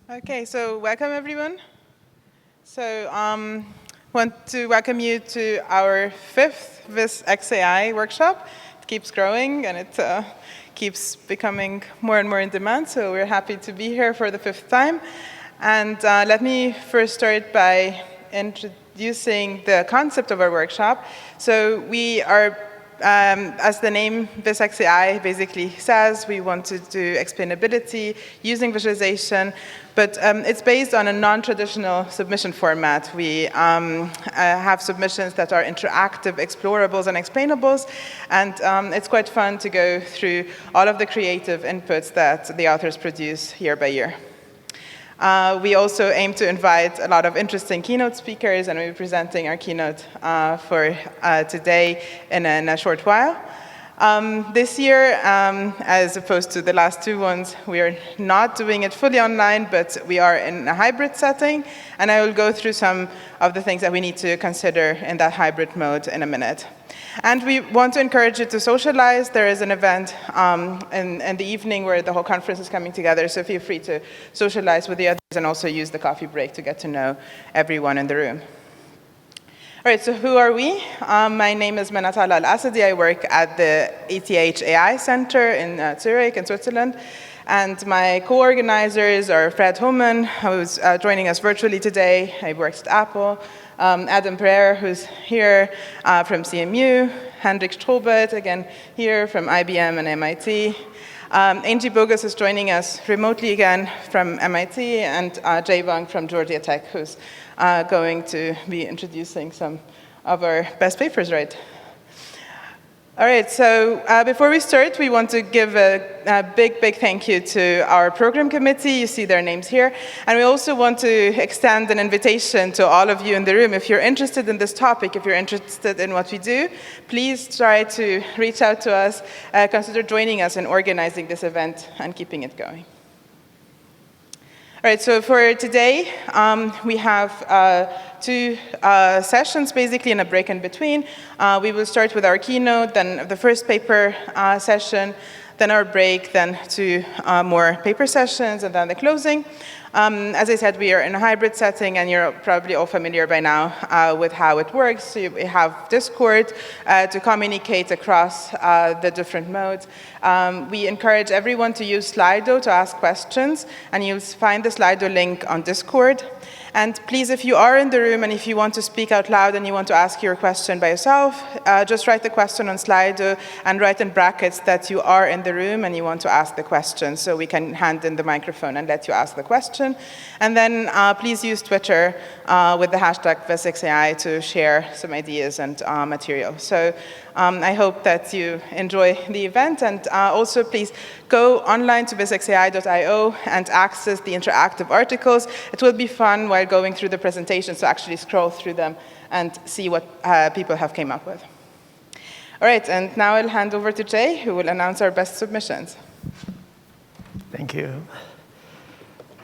Okay, so welcome everyone. So want to welcome you to our 5th VISxAI workshop. It keeps growing and it keeps becoming more and more in demand, so we're happy to be here for the 5th time. And let me first start by introducing the concept of our workshop. So we are as the name VISxAI basically says, we want to do explainability using visualization, but it's based on a non-traditional submission format. We have submissions that are interactive, explorables, and explainables, and it's quite fun to go through all of the creative inputs that the authors produce year by year. We also aim to invite a lot of interesting keynote speakers, and we'll be presenting our keynote for today in a short while. This year, as opposed to the last two ones, we are not doing it fully online, but we are in a hybrid setting, and I will go through some of the things that we need to consider in that hybrid mode in a minute. And we want to encourage you to socialize. There is an event in the evening where the whole conference is coming together, so feel free to socialize with the others and also use the coffee break to get to know everyone in the room. All right, so who are we? My name is Menatala Al-Asadi. I work at the ETH AI Center in Zurich, in Switzerland. And my co-organizers are Fred Homan, who's joining us virtually today. He works at Apple. Adam Pereira, who's here from CMU. Hendrik Strobert, again, here from IBM and MIT. Angie Bogus is joining us remotely again from MIT, and Jay Wang from Georgia Tech, who's going to be introducing some of our best papers, right? All right, so before we start, we want to give a big thank you to our program committee. You see their names here. And we also want to extend an invitation to all of you in the room. If you're interested in this topic, if you're interested in what we do, please try to reach out to us, consider joining us in organizing this event and keeping it going. All right, so for today, we have two sessions, basically, and a break in between. We will start with our keynote, then the first paper session, then our break, then two more paper sessions, and then the closing. As I said, we are in a hybrid setting, and you're probably all familiar by now with how it works. So we have Discord to communicate across the different modes. We encourage everyone to use Slido to ask questions, and you'll find the Slido link on Discord. And please, if you are in the room and if you want to speak out loud and you want to ask your question by yourself, just write the question on Slido and write in brackets that you are in the room and you want to ask the question, so we can hand in the microphone and let you ask the question. And then please use Twitter with the hashtag VISxAI to share some ideas and material. So I hope that you enjoy the event, and also please go online to VISxAI.io and access the interactive articles. It will be fun while going through the presentations to actually scroll through them and see what people have came up with. All right, and now I'll hand over to Jay, who will announce our best submissions. Thank you.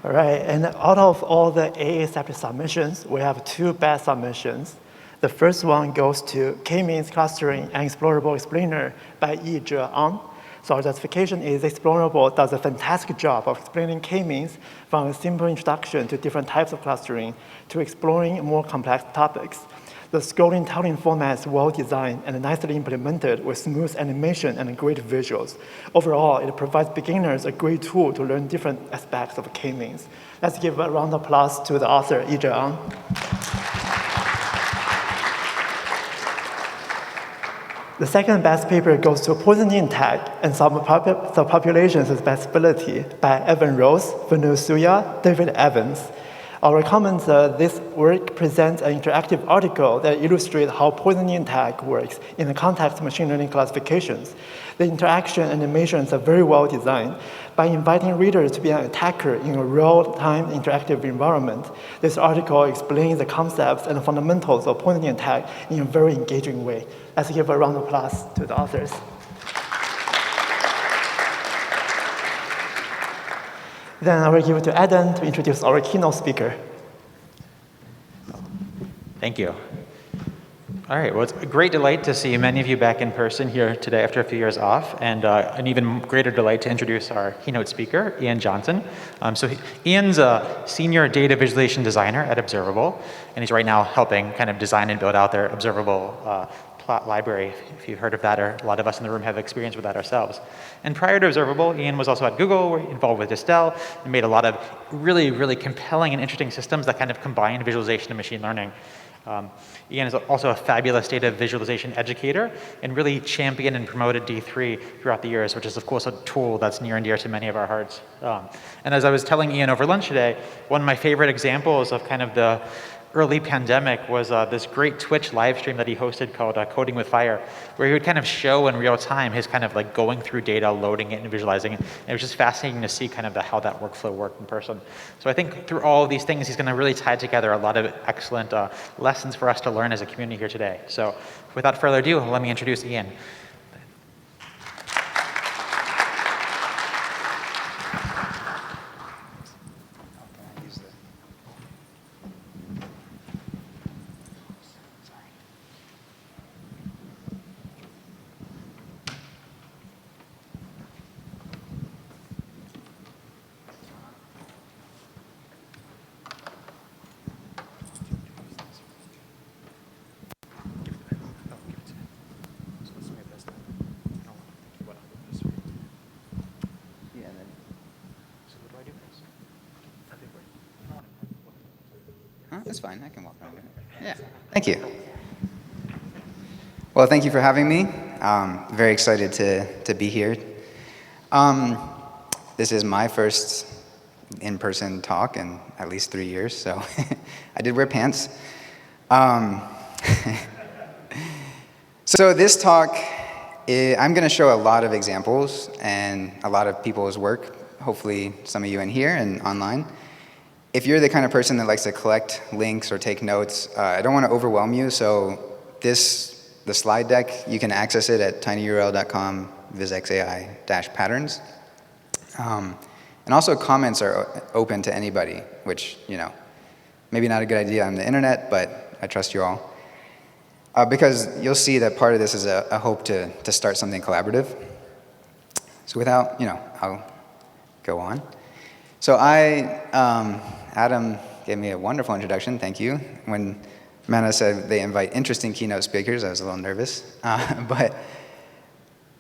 All right, and out of all the AA-accepted submissions, we have two best submissions. The first one goes to K-means clustering and explorable explainer by IEEEVis. So our justification is Explorable does a fantastic job of explaining K-means from a simple introduction to different types of clustering to exploring more complex topics. The scrolling telling format is well designed and nicely implemented with smooth animation and great visuals. Overall, it provides beginners a great tool to learn different aspects of K-means. Let's give a round of applause to the author, IEEEVis. The second best paper goes to poisoning tag and subpopulations with accessibility by Evan Rose, Venu Suya, David Evans. I'll recommend this work presents an interactive article that illustrates how poisoning tag works in the context of machine learning classifications. The interaction animations are very well designed. By inviting readers to be an attacker in a real-time interactive environment, this article explains the concepts and fundamentals of poisoning tag in a very engaging way. Let's give a round of applause to the authors. Then I will give it to Adam to introduce our keynote speaker. Thank you. All right, well, it's a great delight to see many of you back in person here today after a few years off, and an even greater delight to introduce our keynote speaker, Ian Johnson. Ian's a senior data visualization designer at Observable, and he's right now helping kind of design and build out their Observable plot library, if you've heard of that, or a lot of us in the room have experience with that ourselves. And prior to Observable, Ian was also at Google, involved with Distel, and made a lot of really, really compelling and interesting systems that kind of combine visualization and machine learning. Ian is also a fabulous data visualization educator and really championed and promoted D3 throughout the years, which is of course a tool that's near and dear to many of our hearts. And as I was telling Ian over lunch today, one of my favorite examples of kind of the early pandemic was this great Twitch live stream that he hosted called Coding with Fire, where he would kind of show in real time his kind of like going through data, loading it and visualizing it. And it was just fascinating to see kind of how that workflow worked in person. So I think through all of these things, he's going to really tie together a lot of excellent lessons for us to learn as a community here today. So without further ado, let me introduce Ian. That's fine, I can walk around. Yeah, thank you. Well, thank you for having me. Very excited to be here. This is my first in-person talk in at least 3 years, so I did wear pants. So this talk, I'm going to show a lot of examples and a lot of people's work, hopefully some of you in here and online. If you're the kind of person that likes to collect links or take notes, I don't want to overwhelm you, so the slide deck, you can access it at tinyurl.com VISxAI-patterns. And also comments are open to anybody, which, you know, maybe not a good idea on the internet, but I trust you all. Because you'll see that part of this is a hope to start something collaborative. So without, I'll go on. So Adam gave me a wonderful introduction, thank you. When Mana said they invite interesting keynote speakers, I was a little nervous. But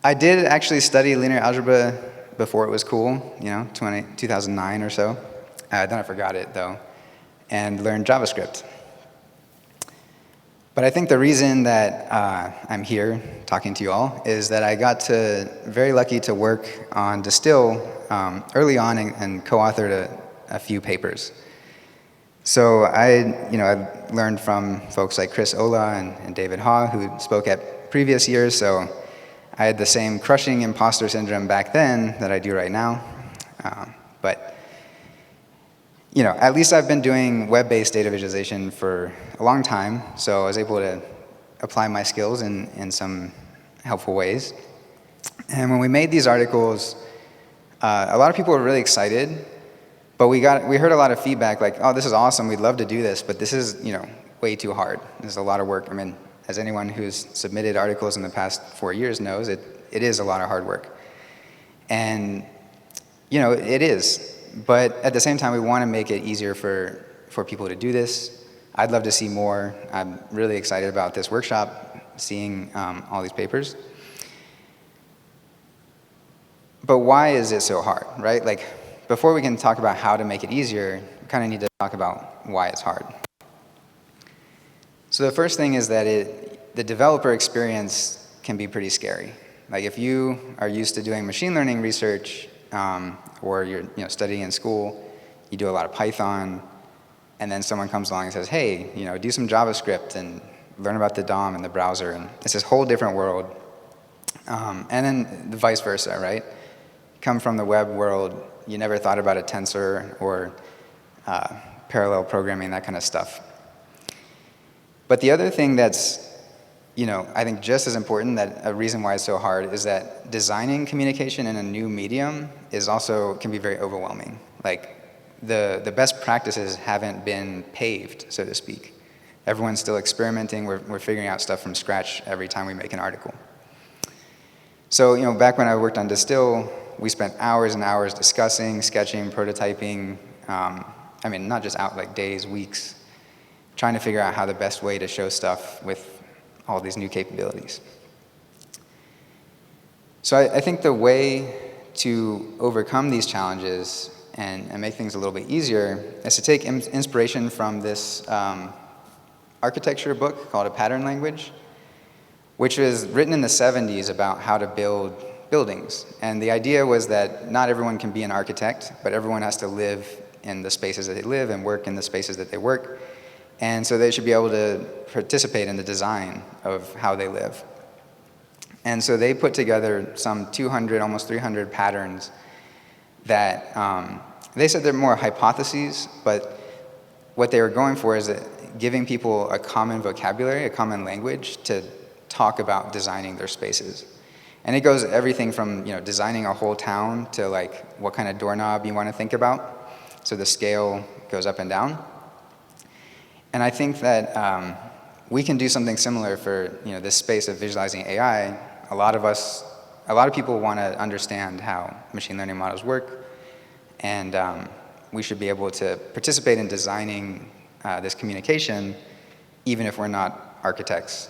I did actually study linear algebra before it was cool, 2009 or so. Then I forgot it though, and learned JavaScript. But I think the reason that I'm here talking to you all is that I got very lucky to work on Distill early on and co-authored a few papers. So I learned from folks like Chris Ola and David Ha, who spoke at previous years, so I had the same crushing imposter syndrome back then that I do right now. But at least I've been doing web-based data visualization for a long time, so I was able to apply my skills in some helpful ways. And when we made these articles, a lot of people were really excited, but we heard a lot of feedback like, oh, this is awesome, we'd love to do this, but this is way too hard. There's a lot of work. I mean, as anyone who's submitted articles in the past 4 years knows, it is a lot of hard work. And it is. But at the same time, we want to make it easier for people to do this. I'd love to see more. I'm really excited about this workshop, seeing all these papers. But why is it so hard, right? Like, before we can talk about how to make it easier, we kind of need to talk about why it's hard. So the first thing is that the developer experience can be pretty scary. Like, if you are used to doing machine learning research, or you're studying in school, you do a lot of Python, and then someone comes along and says, hey, do some JavaScript and learn about the DOM and the browser, and it's this whole different world. And then the vice versa, right? Come from the web world, you never thought about a tensor or parallel programming, that kind of stuff. But the other thing that's I think just as important, that a reason why it's so hard, is that designing communication in a new medium can be very overwhelming. Like, the best practices haven't been paved, so to speak. Everyone's still experimenting. We're figuring out stuff from scratch every time we make an article. So, back when I worked on Distill, we spent hours and hours discussing, sketching, prototyping. Not just out like days, weeks, trying to figure out how the best way to show stuff with all these new capabilities. So I think the way to overcome these challenges and make things a little bit easier is to take inspiration from this architecture book called A Pattern Language, which was written in the 70s about how to build buildings. And the idea was that not everyone can be an architect, but everyone has to live in the spaces that they live and work in the spaces that they work. And so they should be able to participate in the design of how they live. And so they put together some 200, almost 300 patterns that they said they're more hypotheses, but what they were going for is that giving people a common vocabulary, a common language to talk about designing their spaces. And it goes everything from designing a whole town to like what kind of doorknob you want to think about. So the scale goes up and down. And I think that we can do something similar for this space of visualizing AI. A lot of people want to understand how machine learning models work, and we should be able to participate in designing this communication, even if we're not architects.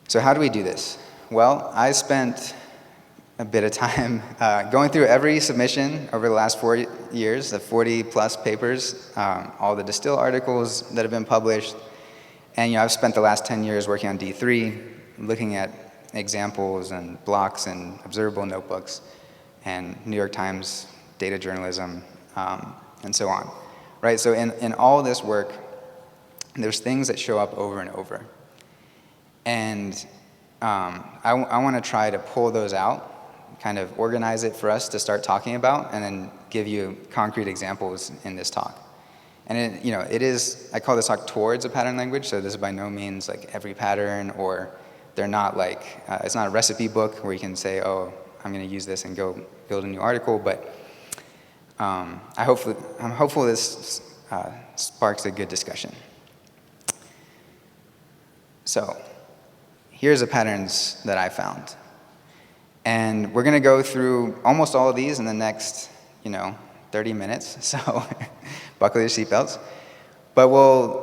So how do we do this? Well, I spent a bit of time going through every submission over the last 4 years, the 40 plus papers, all the Distill articles that have been published. And I've spent the last 10 years working on D3, looking at examples and blocks and observable notebooks and New York Times data journalism, and so on. Right? So in all this work, there's things that show up over and over. And I want to try to pull those out, kind of organize it for us to start talking about, and then give you concrete examples in this talk. And it is, I call this talk towards a pattern language, so this is by no means like every pattern, or they're not like, it's not a recipe book where you can say, oh, I'm going to use this and go build a new article, but I'm hopeful this sparks a good discussion. So here's the patterns that I found. And we're going to go through almost all of these in the next, 30 minutes, so buckle your seatbelts. But we're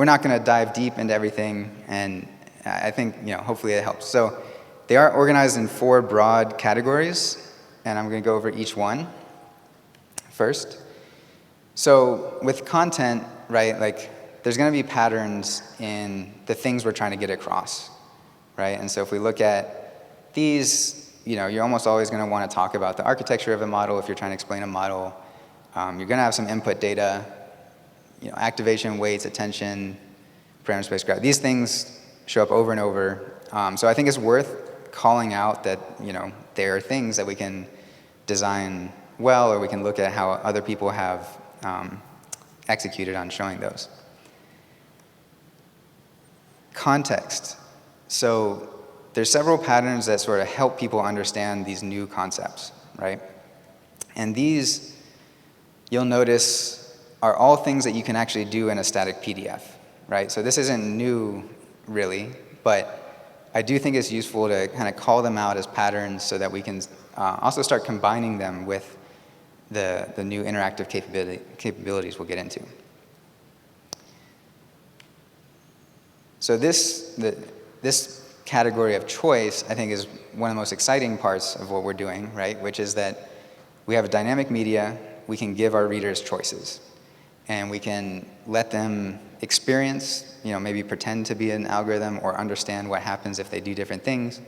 not going to dive deep into everything, and I think, hopefully it helps. So they are organized in 4 broad categories, and I'm going to go over each one first. So with content, right, like there's going to be patterns in the things we're trying to get across, right? And so if we look at these, you're almost always going to want to talk about the architecture of a model if you're trying to explain a model. You're going to have some input data, activation, weights, attention, parameter space graph. These things show up over and over. So I think it's worth calling out that, there are things that we can design well, or we can look at how other people have executed on showing those. Context. So there's several patterns that sort of help people understand these new concepts, right? And these, you'll notice, are all things that you can actually do in a static PDF, right? So this isn't new, really, but I do think it's useful to kind of call them out as patterns so that we can also start combining them with the new interactive capabilities we'll get into. So this category of choice, I think, is one of the most exciting parts of what we're doing, right? Which is that we have a dynamic media, we can give our readers choices, and we can let them experience, maybe pretend to be an algorithm or understand what happens if they do different things,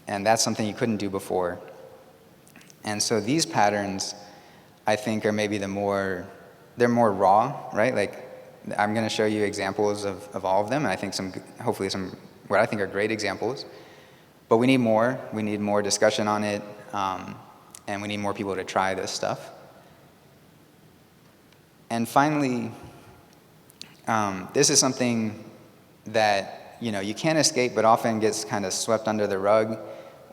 and that's something you couldn't do before. And so these patterns, I think, are maybe they're more raw, right? Like, I'm going to show you examples of all of them, and I think hopefully some what I think are great examples. But we need more. We need more discussion on it, and we need more people to try this stuff. And finally, this is something that you can't escape, but often gets kind of swept under the rug,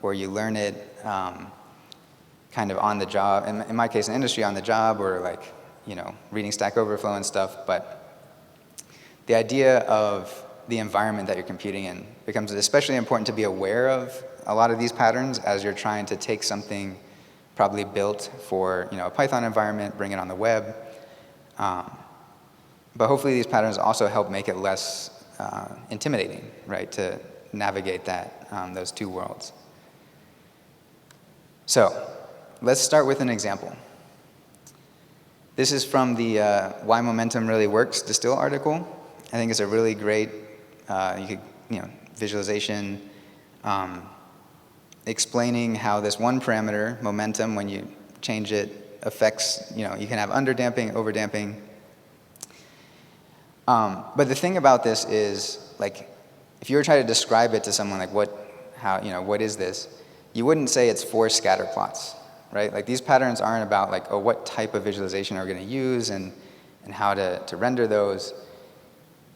or you learn it kind of on the job. In my case, in industry, on the job, or like reading Stack Overflow and stuff, but the idea of the environment that you're computing in becomes especially important to be aware of a lot of these patterns as you're trying to take something probably built for a Python environment, bring it on the web. But hopefully these patterns also help make it less intimidating, right, to navigate those two worlds. So let's start with an example. This is from the Why Momentum Really Works Distill article. I think it's a really great visualization explaining how this one parameter, momentum, when you change it, affects, you can have underdamping, overdamping. But the thing about this is, like, if you were trying to describe it to someone, like, what is this? You wouldn't say it's 4 scatter plots, right? Like, these patterns aren't about, like, oh, what type of visualization are we going to use and how to render those.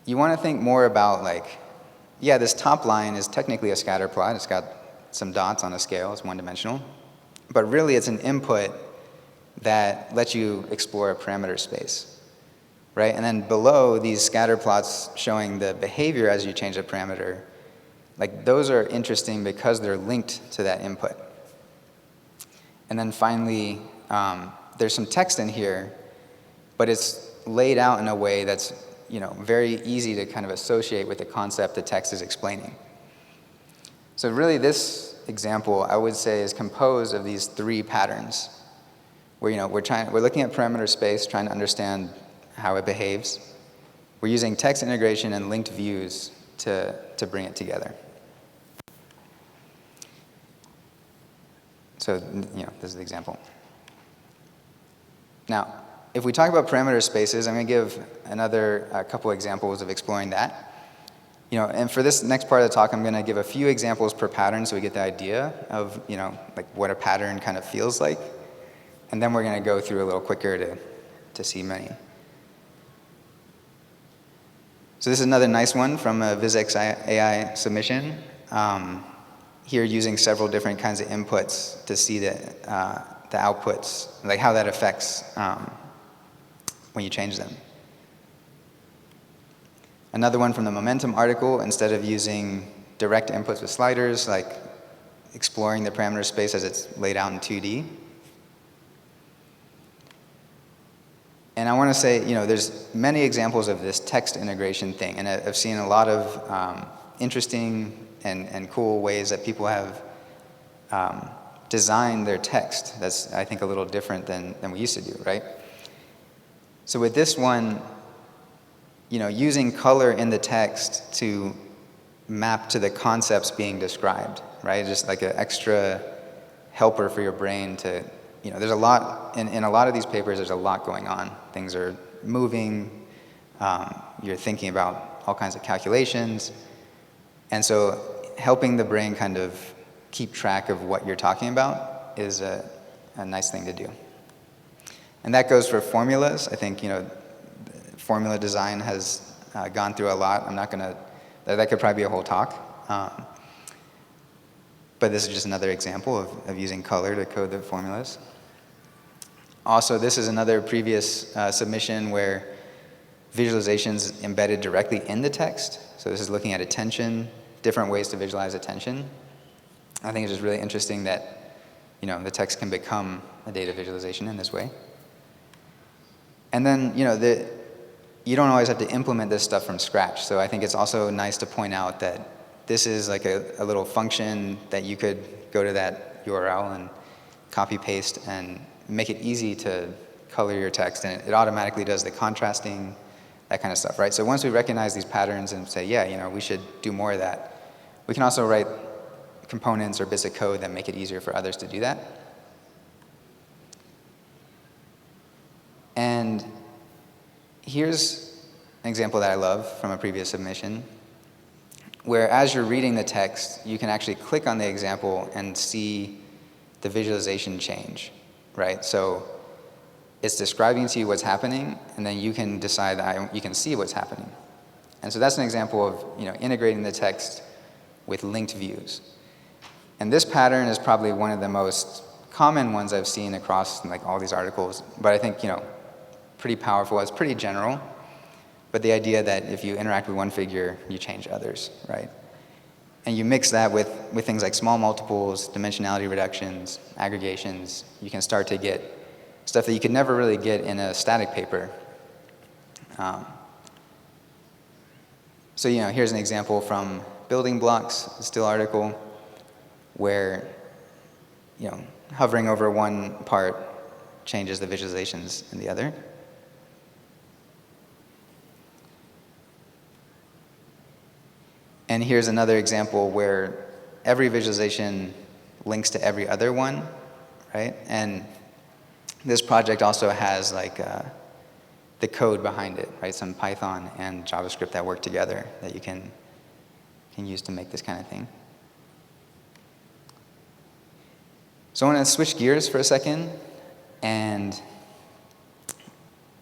You want to think more about, like, yeah, this top line is technically a scatter plot. It's got some dots on a scale. It's one-dimensional. But really, it's an input that lets you explore a parameter space, right? And then below, these scatter plots showing the behavior as you change a parameter, like, those are interesting because they're linked to that input. And then finally, there's some text in here, but it's laid out in a way that's very easy to kind of associate with the concept the text is explaining. So really, this example, I would say, is composed of these 3 patterns, where we're looking at parameter space, trying to understand how it behaves. We're using text integration and linked views to bring it together. So this is the example. Now, if we talk about parameter spaces, I'm going to give another couple examples of exploring that. And for this next part of the talk, I'm going to give a few examples per pattern so we get the idea of, like, what a pattern kind of feels like. And then we're going to go through a little quicker to see many. So this is another nice one from a VisxAI submission. Here, using several different kinds of inputs to see the outputs, like how that affects when you change them. Another one from the Momentum article, instead of using direct inputs with sliders, like exploring the parameter space as it's laid out in 2D. And I want to say, there's many examples of this text integration thing, and I've seen a lot of interesting and cool ways that people have designed their text. That's, I think, a little different than we used to do, right? So with this one, using color in the text to map to the concepts being described, right? Just like an extra helper for your brain to, there's a lot, in a lot of these papers, there's a lot going on. Things are moving, you're thinking about all kinds of calculations. And so helping the brain kind of keep track of what you're talking about is a nice thing to do. And that goes for formulas. I think, formula design has gone through a lot. I'm not going to, that could probably be a whole talk. But this is just another example of using color to code the formulas. Also, this is another previous submission where visualization's embedded directly in the text. So this is looking at attention, different ways to visualize attention. I think it's just really interesting that, the text can become a data visualization in this way. And then, you don't always have to implement this stuff from scratch. So I think it's also nice to point out that this is like a little function that you could go to that URL and copy paste and make it easy to color your text, and it automatically does the contrasting, that kind of stuff, right? So once we recognize these patterns and say, yeah, we should do more of that, we can also write components or bits of code that make it easier for others to do that. And here's an example that I love from a previous submission, where as you're reading the text, you can actually click on the example and see the visualization change, right? So it's describing to you what's happening, and then you can decide you can see what's happening. And so that's an example of integrating the text with linked views. And this pattern is probably one of the most common ones I've seen across like all these articles. But I think pretty powerful. It's pretty general, but the idea that if you interact with one figure, you change others, right? And you mix that with things like small multiples, dimensionality reductions, aggregations, you can start to get stuff that you could never really get in a static paper. So here's an example from Building Blocks, a Still article, where hovering over one part changes the visualizations in the other. And here's another example where every visualization links to every other one, right? And this project also has the code behind it, right? Some Python and JavaScript that work together that you can use to make this kind of thing. So I want to switch gears for a second and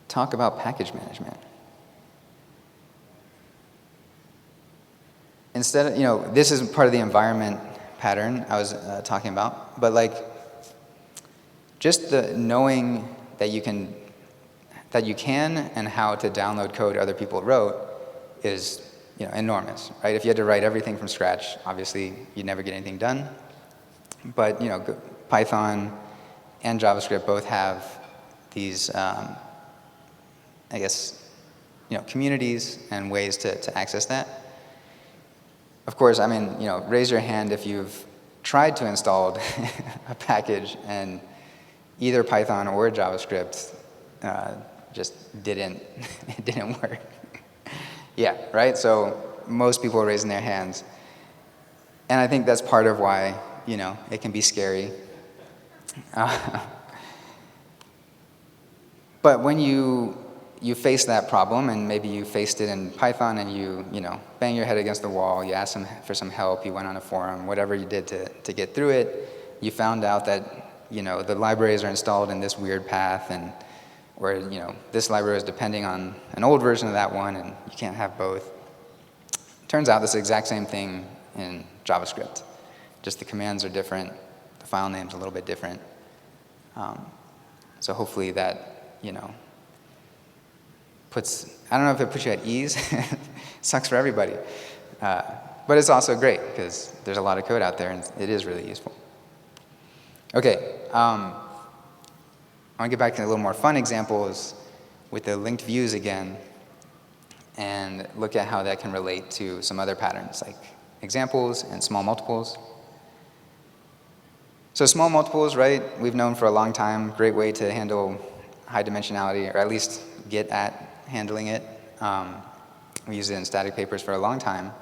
talk about package management. Instead of, this is part of the environment pattern I was talking about, but just the knowing that you can and how to download code other people wrote is enormous, right? If you had to write everything from scratch, obviously you'd never get anything done. But Python and JavaScript both have these, communities and ways to access that. Of course, raise your hand if you've tried to install a package and either Python or JavaScript just didn't work. Yeah, right? So most people are raising their hands. And I think that's part of why, it can be scary. But when you face that problem, and maybe you faced it in Python, and you bang your head against the wall, you asked for some help, you went on a forum, whatever you did to get through it, you found out that the libraries are installed in this weird path, and or this library is depending on an old version of that one, and you can't have both. Turns out it's the exact same thing in JavaScript. Just the commands are different, the file name's a little bit different. So hopefully that puts, I don't know if it puts you at ease. Sucks for everybody. But it's also great because there's a lot of code out there and it is really useful. Okay, I want to get back to a little more fun examples with the linked views again and look at how that can relate to some other patterns like examples and small multiples. So small multiples, right, we've known for a long time, great way to handle high dimensionality, or at least get at handling it. We used it in static papers for a long time.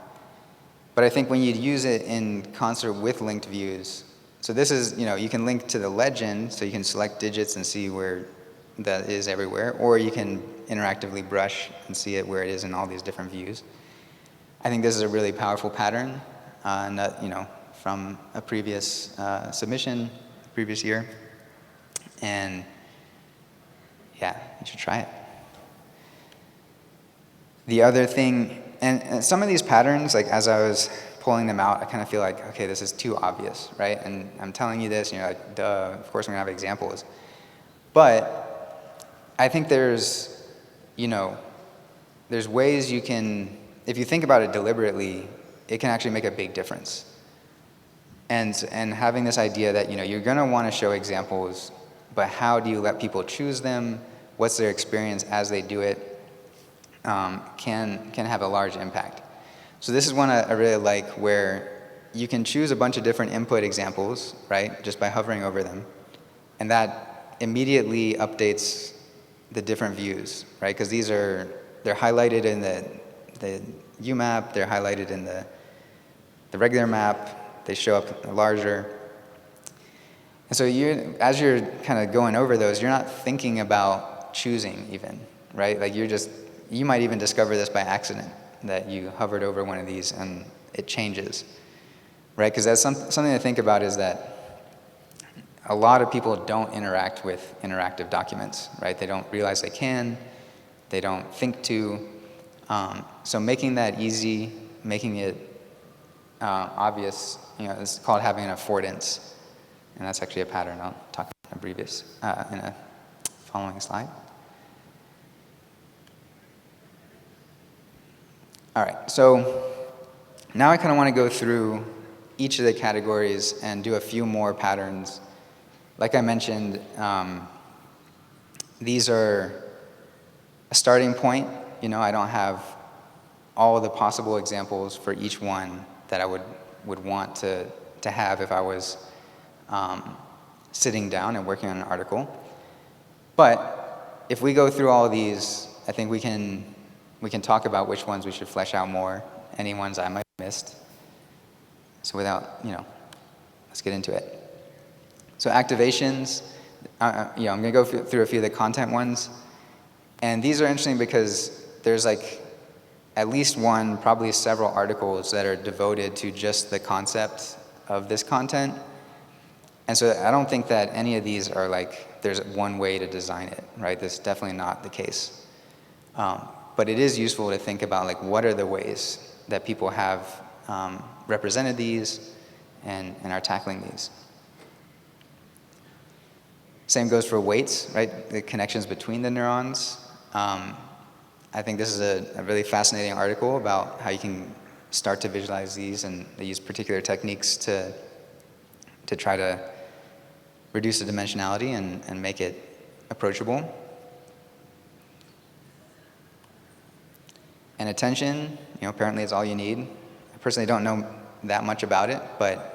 But I think when you use it in concert with linked views, so this is, you can link to the legend, so you can select digits and see where that is everywhere, or you can interactively brush and see it where it is in all these different views. I think this is a really powerful pattern, from a previous submission, previous year. And yeah, you should try it. The other thing, and some of these patterns, as I was pulling them out, I kind of feel like, okay, this is too obvious, right? And I'm telling you this, and you're like, duh, of course we're gonna have examples. But I think there's ways you can, if you think about it deliberately, it can actually make a big difference. And having this idea that, you're gonna wanna show examples, but how do you let people choose them? What's their experience as they do it? Can have a large impact. So this is one I really like, where you can choose a bunch of different input examples, right, just by hovering over them. And that immediately updates the different views, right, because they're highlighted in the UMap, they're highlighted in the regular map, they show up larger. And so as you're kind of going over those, you're not thinking about choosing even, right? You might even discover this by accident, that you hovered over one of these and it changes, right? Because that's something to think about, is that a lot of people don't interact with interactive documents, right? They don't realize they can, they don't think to. So making that easy, making it obvious, it's called having an affordance. And that's actually a pattern I'll talk about in a following slide. All right, so now I kind of want to go through each of the categories and do a few more patterns. Like I mentioned, these are a starting point. You know, I don't have all the possible examples for each one that I would want to have if I was sitting down and working on an article. But if we go through all of these, I think we can talk about which ones we should flesh out more, any ones I might have missed. So without, let's get into it. So activations, I'm going to go through a few of the content ones. And these are interesting because there's like at least one, probably several articles that are devoted to just the concept of this content. And so I don't think that any of these are like, there's one way to design it, right? That's definitely not the case. But it is useful to think about like, what are the ways that people have represented these and are tackling these. Same goes for weights, right? The connections between the neurons. I think this is a really fascinating article about how you can start to visualize these, and they use particular techniques to try to reduce the dimensionality and make it approachable. And attention, apparently it's all you need. I personally don't know that much about it, but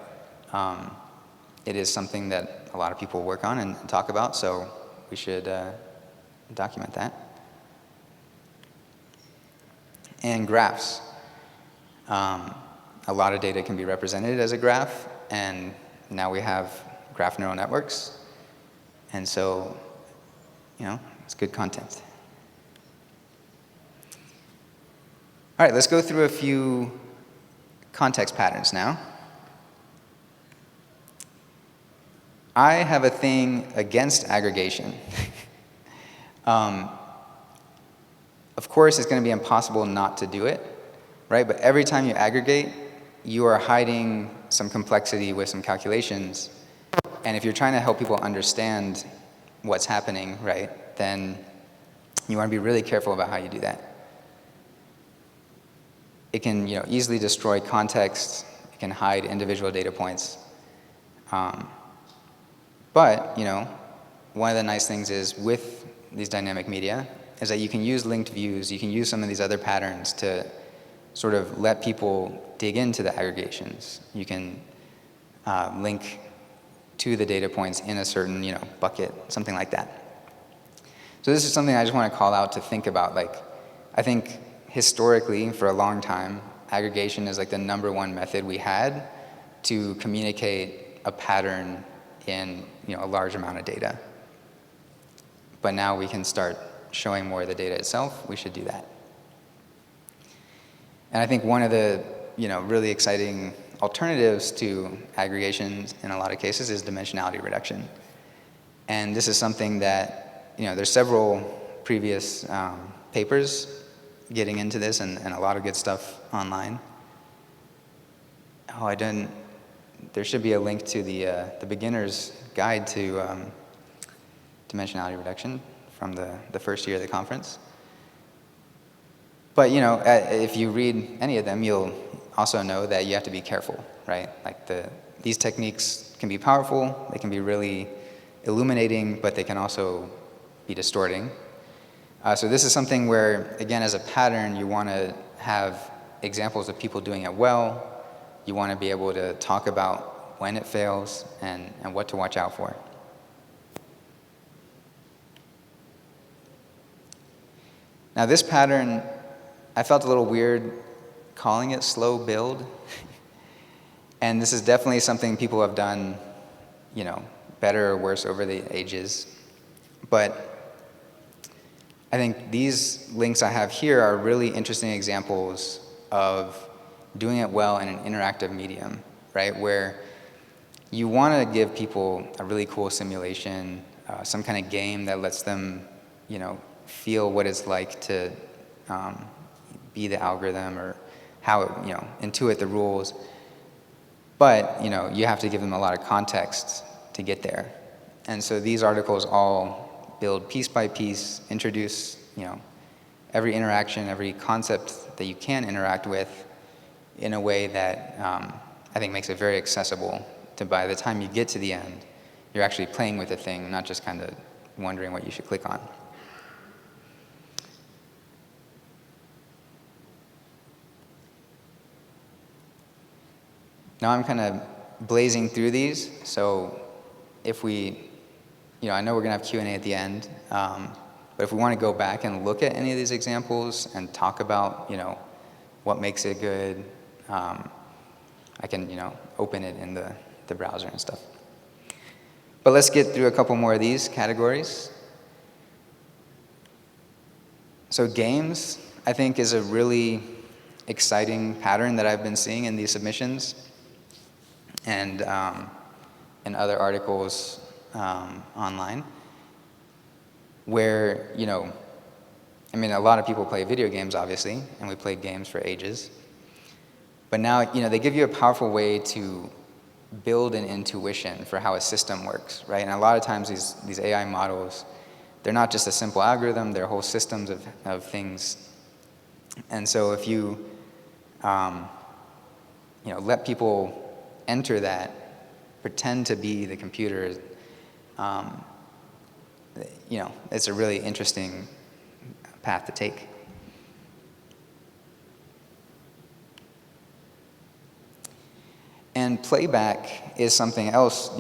it is something that a lot of people work on and talk about, so we should document that. And graphs. A lot of data can be represented as a graph, and now we have graph neural networks. And so, it's good content. All right, let's go through a few context patterns now. I have a thing against aggregation. Of course, it's going to be impossible not to do it, right? But every time you aggregate, you are hiding some complexity with some calculations. And if you're trying to help people understand what's happening, right, then you want to be really careful about how you do that. It can, easily destroy context. It can hide individual data points. But, one of the nice things is with these dynamic media is that you can use linked views. You can use some of these other patterns to sort of let people dig into the aggregations. You can link to the data points in a certain, bucket, something like that. So this is something I just want to call out to think about. Like, I think historically, for a long time, aggregation is like the #1 method we had to communicate a pattern in, a large amount of data. But now we can start showing more of the data itself. We should do that. And I think one of the, really exciting alternatives to aggregations in a lot of cases is dimensionality reduction. And this is something that, there's several previous papers getting into this and a lot of good stuff online. Oh, there should be a link to the beginner's guide to dimensionality reduction from the first year of the conference. But, if you read any of them, you'll also know that you have to be careful, right? Like these techniques can be powerful, they can be really illuminating, but they can also be distorting. So this is something where, again, as a pattern, you want to have examples of people doing it well. You want to be able to talk about when it fails and what to watch out for. Now this pattern, I felt a little weird calling it slow build. And this is definitely something people have done, better or worse over the ages. But I think these links I have here are really interesting examples of doing it well in an interactive medium, right? Where you want to give people a really cool simulation, some kind of game that lets them, feel what it's like to be the algorithm or how it, intuit the rules. But, you have to give them a lot of context to get there. And so these articles all build piece by piece, introduce, every interaction, every concept that you can interact with in a way that I think makes it very accessible to by the time you get to the end, you're actually playing with the thing, not just kind of wondering what you should click on. Now I'm kind of blazing through these, so if we, I know we're going to have Q&A at the end, but if we want to go back and look at any of these examples and talk about, what makes it good, I can, open it in the browser and stuff. But let's get through a couple more of these categories. So games, I think, is a really exciting pattern that I've been seeing in these submissions and in other articles online, where, a lot of people play video games, obviously, and we played games for ages. But now, they give you a powerful way to build an intuition for how a system works, right? And a lot of times these AI models, they're not just a simple algorithm, they're whole systems of things. And so if you, let people enter that, pretend to be the computer, it's a really interesting path to take. And playback is something else,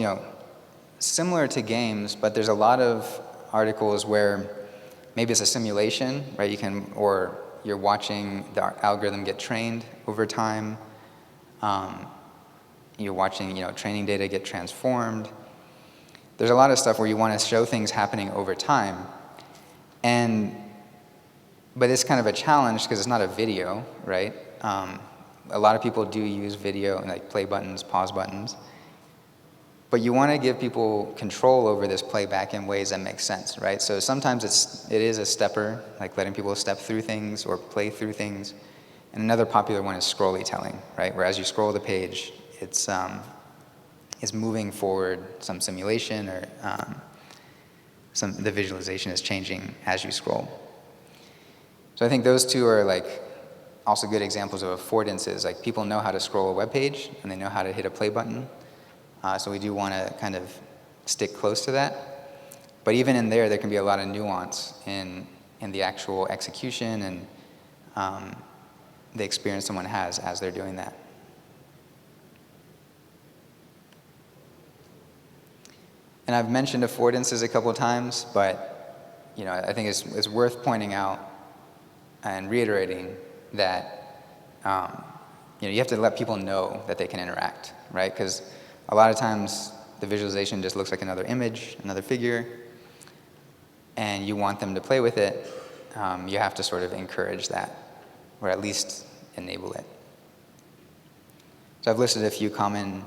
similar to games, but there's a lot of articles where maybe it's a simulation, right? Or you're watching the algorithm get trained over time. You're watching, training data get transformed. There's a lot of stuff where you want to show things happening over time. But it's kind of a challenge because it's not a video, right? A lot of people do use video, like play buttons, pause buttons. But you want to give people control over this playback in ways that make sense, right? So sometimes it is a stepper, like letting people step through things or play through things. And another popular one is scrollytelling, right? Where as you scroll the page, it's moving forward some simulation or the visualization is changing as you scroll. So I think those two are also good examples of affordances. Like people know how to scroll a web page and they know how to hit a play button. So we do want to kind of stick close to that. But even in there can be a lot of nuance in the actual execution and the experience someone has as they're doing that. And I've mentioned affordances a couple of times, but I think it's worth pointing out and reiterating that you have to let people know that they can interact, right? Because a lot of times the visualization just looks like another image, another figure, and you want them to play with it. You have to sort of encourage that, or at least enable it. So I've listed a few common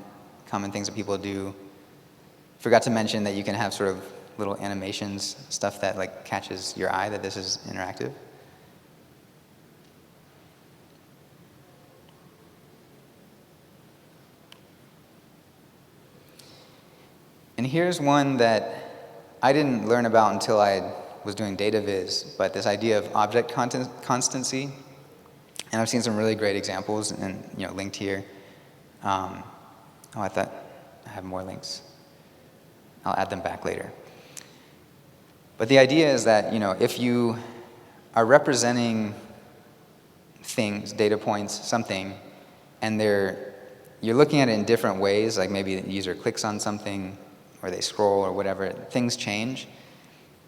things that people do. Forgot to mention that you can have sort of little animations, stuff that catches your eye that this is interactive. And here's one that I didn't learn about until I was doing DataVis, but this idea of object constancy. And I've seen some really great examples and linked here. I thought I have more links. I'll add them back later. But the idea is that, if you are representing things, data points, something, and you're looking at it in different ways, like maybe the user clicks on something, or they scroll, or whatever, things change,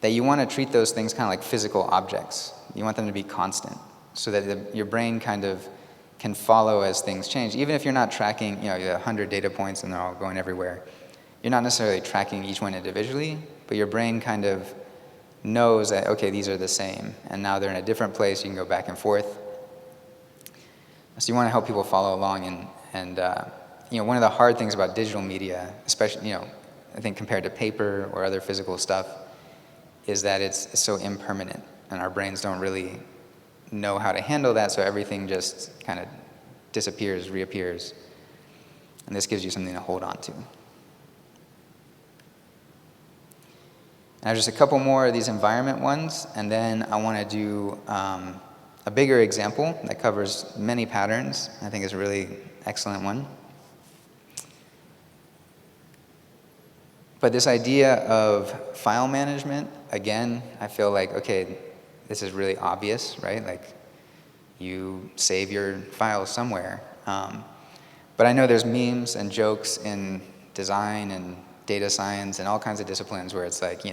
that you want to treat those things kind of like physical objects. You want them to be constant, so that your brain kind of can follow as things change. Even if you're not tracking, you have 100 data points and they're all going everywhere, you're not necessarily tracking each one individually, but your brain kind of knows that, okay, these are the same, and now they're in a different place, you can go back and forth. So you want to help people follow along, and one of the hard things about digital media, especially, I think compared to paper or other physical stuff, is that it's so impermanent, and our brains don't really know how to handle that, so everything just kind of disappears, reappears. And this gives you something to hold on to. And I have just a couple more of these environment ones, and then I want to do a bigger example that covers many patterns. I think is a really excellent one. But this idea of file management, again, I feel like, okay, this is really obvious, right? Like, you save your files somewhere. But I know there's memes and jokes in design and data science and all kinds of disciplines where it's like,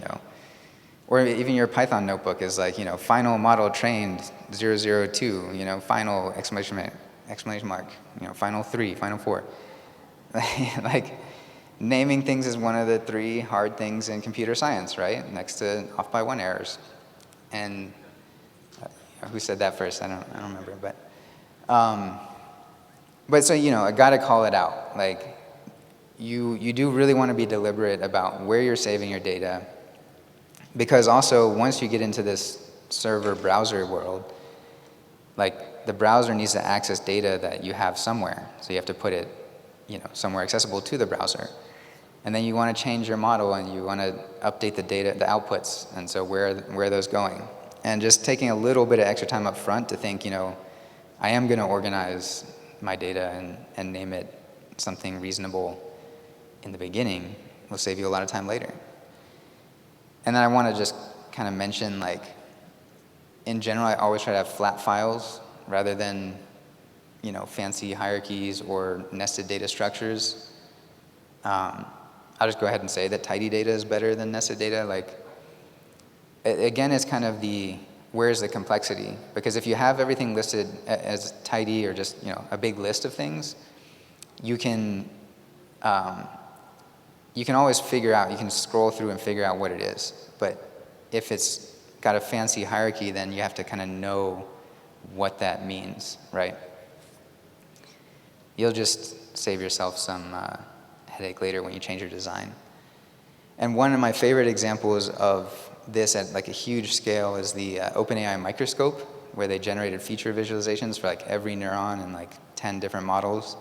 or even your Python notebook is like, final model trained 002, final exclamation mark, final 3, final 4. Like, naming things is one of the 3 hard things in computer science, right? Next to off by 1 errors. And who said that first? I don't remember, but so, I gotta call it out. Like, you do really want to be deliberate about where you're saving your data, because also once you get into this server browser world, like, the browser needs to access data that you have somewhere, so you have to put it, somewhere accessible to the browser. And then you want to change your model and you want to update the data, the outputs, and so where are those going? And just taking a little bit of extra time up front to think, I am going to organize my data and name it something reasonable in the beginning will save you a lot of time later. And then I want to just kind of mention, like, in general, I always try to have flat files rather than, fancy hierarchies or nested data structures. I'll just go ahead and say that tidy data is better than nested data. Like, again, it's kind of where's the complexity? Because if you have everything listed as tidy or just, a big list of things, you can always figure out, you can scroll through and figure out what it is. But if it's got a fancy hierarchy, then you have to kind of know what that means, right? You'll just save yourself some headache later when you change your design. And one of my favorite examples of this at like a huge scale is the OpenAI microscope, where they generated feature visualizations for like every neuron in like 10 different models.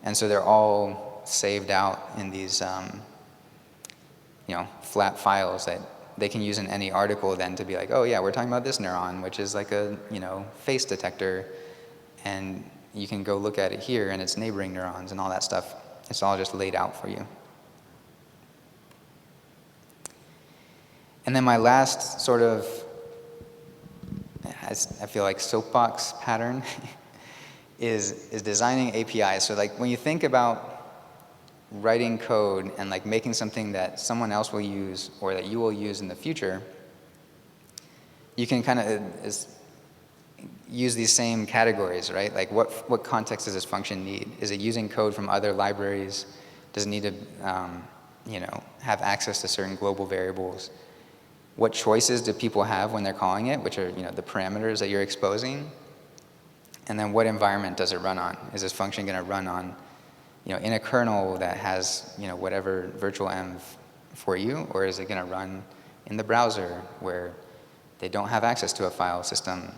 And so they're all saved out in these flat files that they can use in any article then to be like, oh yeah, we're talking about this neuron, which is like a face detector, and you can go look at it here and its neighboring neurons and all that stuff. It's all just laid out for you. And then my last sort of, I feel like soapbox pattern is designing APIs. So like when you think about writing code and like making something that someone else will use or that you will use in the future, you can kind of use these same categories, right? Like what context does this function need? Is it using code from other libraries? Does it need to have access to certain global variables? What choices do people have when they're calling it, which are the parameters that you're exposing? And then what environment does it run on? Is this function going to run on in a kernel that has whatever virtual env for you, or is it going to run in the browser where they don't have access to a file system?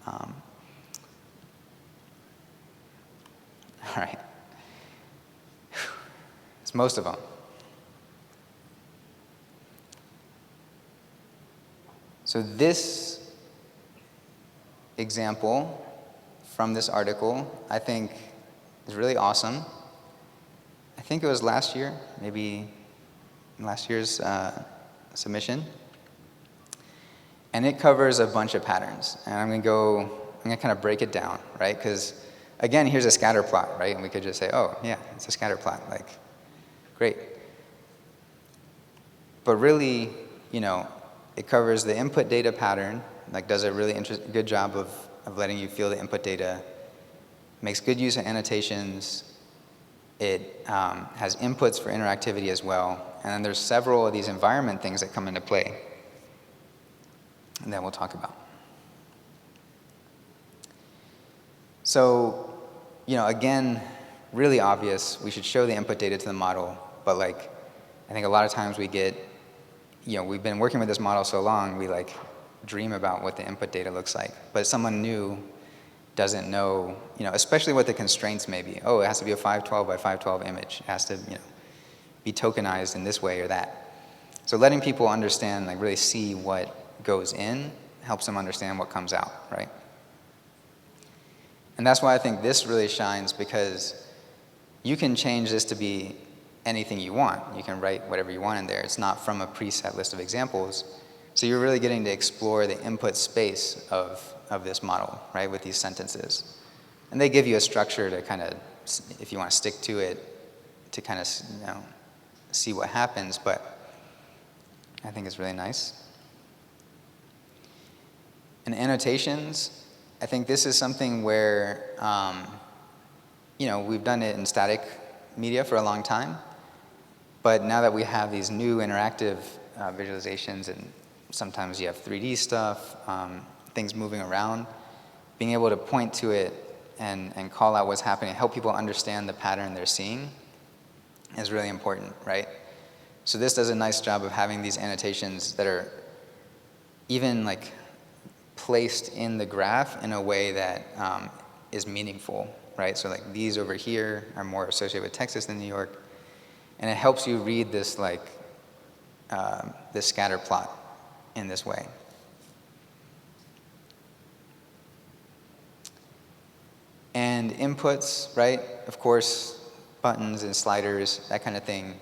All right. It's most of them. So this example from this article, I think, is really awesome. I think it was last year, maybe last year's submission. And it covers a bunch of patterns. And I'm going to kind of break it down, right? Because, again, here's a scatter plot, right? And we could just say, oh, yeah, it's a scatter plot. Like, great. But really, it covers the input data pattern, like does a really good job of letting you feel the input data, makes good use of annotations. It has inputs for interactivity as well. And then there's several of these environment things that come into play and that we'll talk about. So, again, really obvious, we should show the input data to the model, but like, I think a lot of times we get, we've been working with this model so long, we like dream about what the input data looks like. But someone new doesn't know, especially what the constraints may be. Oh, it has to be a 512 by 512 image. It has to, be tokenized in this way or that. So letting people understand, like really see what goes in, helps them understand what comes out, right? And that's why I think this really shines, because you can change this to be anything you want. You can write whatever you want in there. It's not from a preset list of examples. So you're really getting to explore the input space of this model, right, with these sentences. And they give you a structure to kind of, if you want to stick to it, to kind of, you know, see what happens, but I think it's really nice. And annotations, I think this is something where, you know, we've done it in static media for a long time, but now that we have these new interactive visualizations, and sometimes you have 3D stuff, things moving around, being able to point to it and call out what's happening, help people understand the pattern they're seeing is really important, right? So this does a nice job of having these annotations that are even like placed in the graph in a way that is meaningful, right? So like these over here are more associated with Texas than New York, and it helps you read this like this scatter plot in this way. And inputs, right? Of course, buttons and sliders, that kind of thing.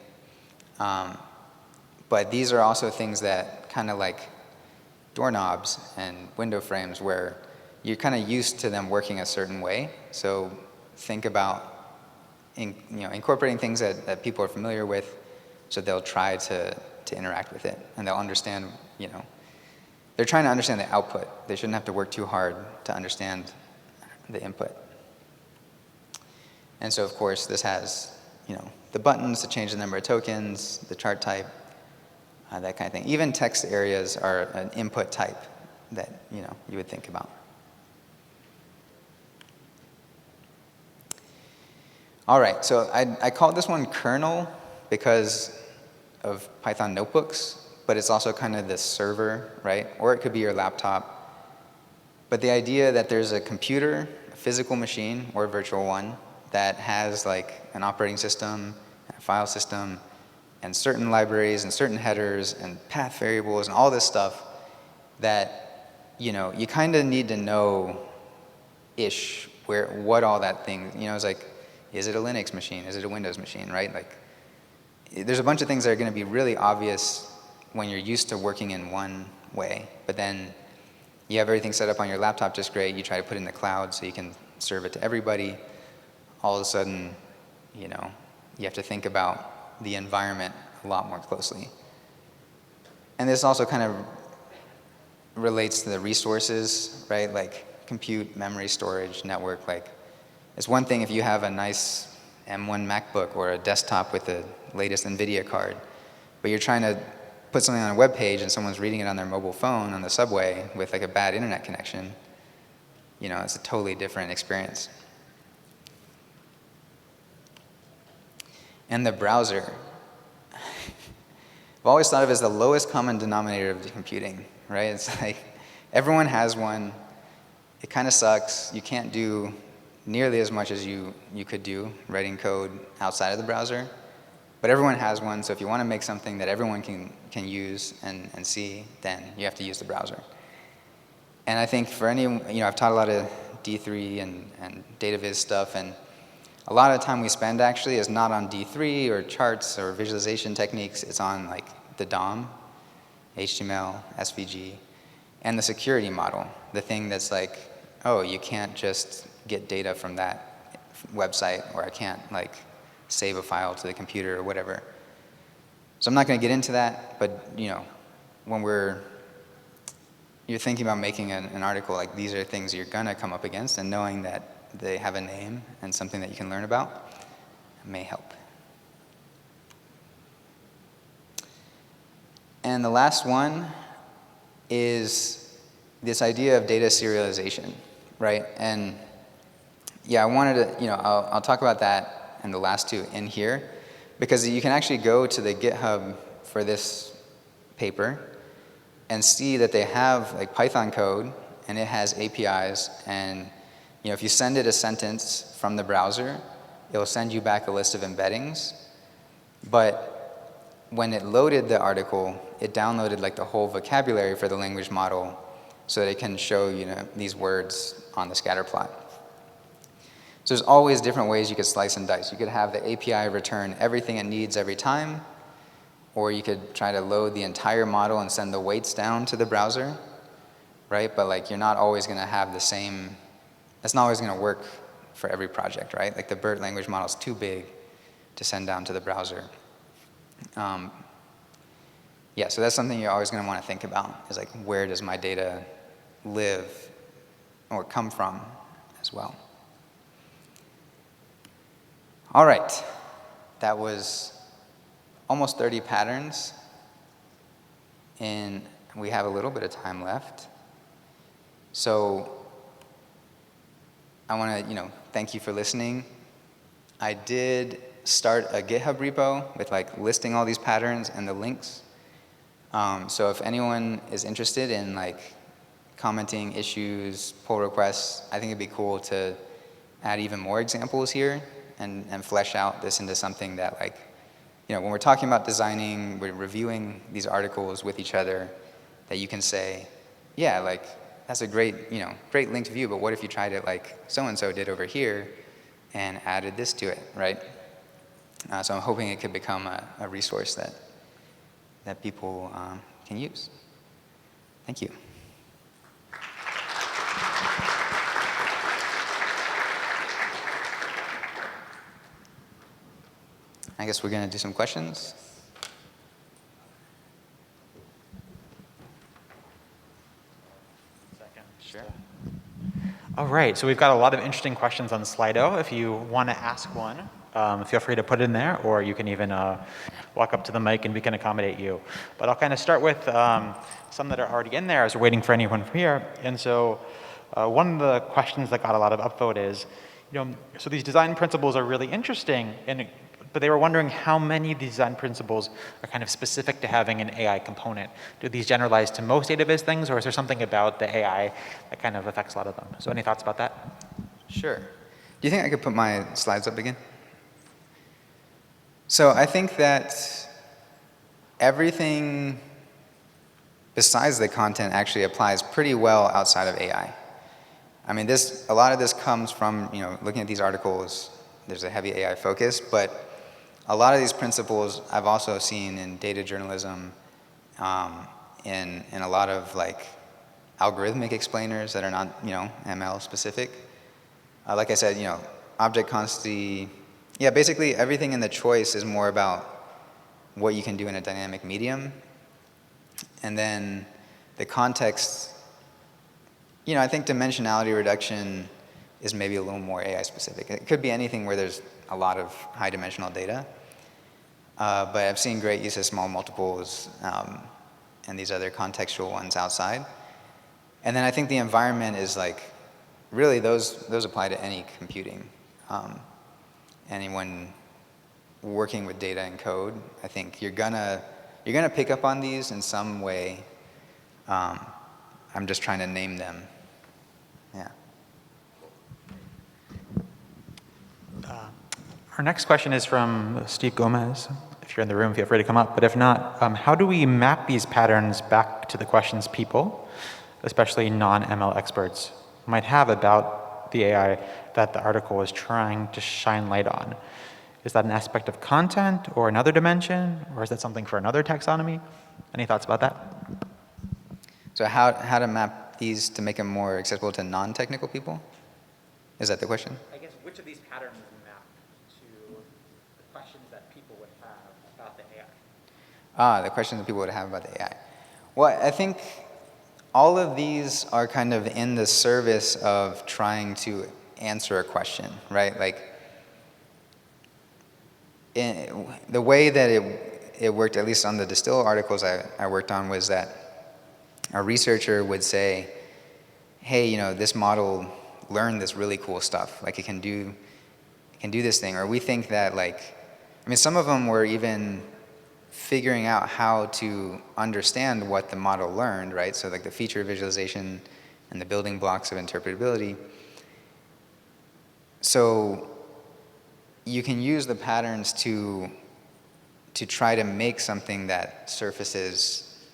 But these are also things that kind of like doorknobs and window frames, where you're kind of used to them working a certain way. So think about incorporating things that people are familiar with, so they'll try to interact with it, and they'll understand, they're trying to understand the output. They shouldn't have to work too hard to understand the input. And so, of course, this has, the buttons to change the number of tokens, the chart type, that kind of thing. Even text areas are an input type that, you would think about. All right, so I call this one kernel because of Python notebooks, but it's also kind of this server, right? Or it could be your laptop. But the idea that there's a computer, a physical machine, or a virtual one, that has like an operating system, a file system, and certain libraries and certain headers and path variables and all this stuff that, you kind of need to know-ish what all that thing, it's like, is it a Linux machine? Is it a Windows machine, right? Like, there's a bunch of things that are going to be really obvious when you're used to working in one way, but then you have everything set up on your laptop just great. You try to put it in the cloud so you can serve it to everybody. All of a sudden, you have to think about the environment a lot more closely. And this also kind of relates to the resources, right? Like compute, memory, storage, network. Like, it's one thing if you have a nice M1 MacBook or a desktop with the latest NVIDIA card, but you're trying to put something on a web page and someone's reading it on their mobile phone on the subway with like a bad internet connection, it's a totally different experience. And the browser. I've always thought of it as the lowest common denominator of computing, right? It's like everyone has one. It kind of sucks. You can't do nearly as much as you could do writing code outside of the browser. But everyone has one, so if you want to make something that everyone can use and see, then you have to use the browser. And I think for I've taught a lot of D3 and data viz stuff, and a lot of the time we spend actually is not on D3 or charts or visualization techniques. It's on like the DOM, HTML, SVG, and the security model. The thing that's like, oh, you can't just get data from that website, or I can't like save a file to the computer or whatever. So I'm not going to get into that, but when you're thinking about making an article, like these are things you're going to come up against, and knowing that they have a name and something that you can learn about may help. And the last one is this idea of data serialization, right? And yeah, I wanted to, I'll talk about that and the last two in here, because you can actually go to the GitHub for this paper and see that they have like Python code, and it has APIs, and if you send it a sentence from the browser, it'll send you back a list of embeddings. But when it loaded the article, it downloaded like the whole vocabulary for the language model so that it can show these words on the scatter plot. So there's always different ways you could slice and dice. You could have the API return everything it needs every time, or you could try to load the entire model and send the weights down to the browser, right? But like you're not always going to have the same, that's not always going to work for every project, right? Like the BERT language model is too big to send down to the browser. Yeah, so that's something you're always going to want to think about, is like, where does my data live or come from as well? All right, that was almost 30 patterns, and we have a little bit of time left. So I want to, thank you for listening. I did start a GitHub repo with like listing all these patterns and the links. So if anyone is interested in like commenting issues, pull requests, I think it'd be cool to add even more examples here and flesh out this into something that like, when we're talking about designing, we're reviewing these articles with each other, that you can say, yeah, like that's a great, great linked view, but what if you tried it like so-and-so did over here and added this to it, right? So I'm hoping it could become a resource that people can use. Thank you. I guess we're going to do some questions. Sure. All right, so we've got a lot of interesting questions on Slido. If you want to ask one, feel free to put it in there, or you can even walk up to the mic and we can accommodate you. But I'll kind of start with some that are already in there as we're waiting for anyone from here. And so one of the questions that got a lot of upvote is, so these design principles are really interesting, but they were wondering how many of these design principles are kind of specific to having an AI component. Do these generalize to most database things, or is there something about the AI that kind of affects a lot of them? So any thoughts about that? Sure. Do you think I could put my slides up again? So I think that everything besides the content actually applies pretty well outside of AI. I mean, a lot of this comes from, looking at these articles, there's a heavy AI focus, but a lot of these principles I've also seen in data journalism, in a lot of like algorithmic explainers that are not, ML specific. Like I said, object constancy. Yeah, basically everything in the choice is more about what you can do in a dynamic medium. And then the context, I think dimensionality reduction is maybe a little more AI specific. It could be anything where there's a lot of high dimensional data. But I've seen great use of small multiples and these other contextual ones outside. And then I think the environment is like, really those apply to any computing. Anyone working with data and code, I think you're gonna pick up on these in some way. I'm just trying to name them. Yeah. Our next question is from Steve Gomez. If you're in the room, feel free to come up. But if not, how do we map these patterns back to the questions people, especially non-ML experts, might have about the AI that the article is trying to shine light on? Is that an aspect of content or another dimension, or is that something for another taxonomy? Any thoughts about that? So how to map these to make them more accessible to non-technical people? Is that the question? I guess which of these patterns map to the questions that people would have about the AI? The questions that people would have about the AI. Well, I think all of these are kind of in the service of trying to answer a question, right? Like, the way that it worked, at least on the Distill articles I worked on, was that a researcher would say, hey, this model learned this really cool stuff. Like, it can do this thing. Or we think that, like, some of them were even figuring out how to understand what the model learned, right? So like the feature visualization and the building blocks of interpretability. So you can use the patterns to to try to make something that surfaces,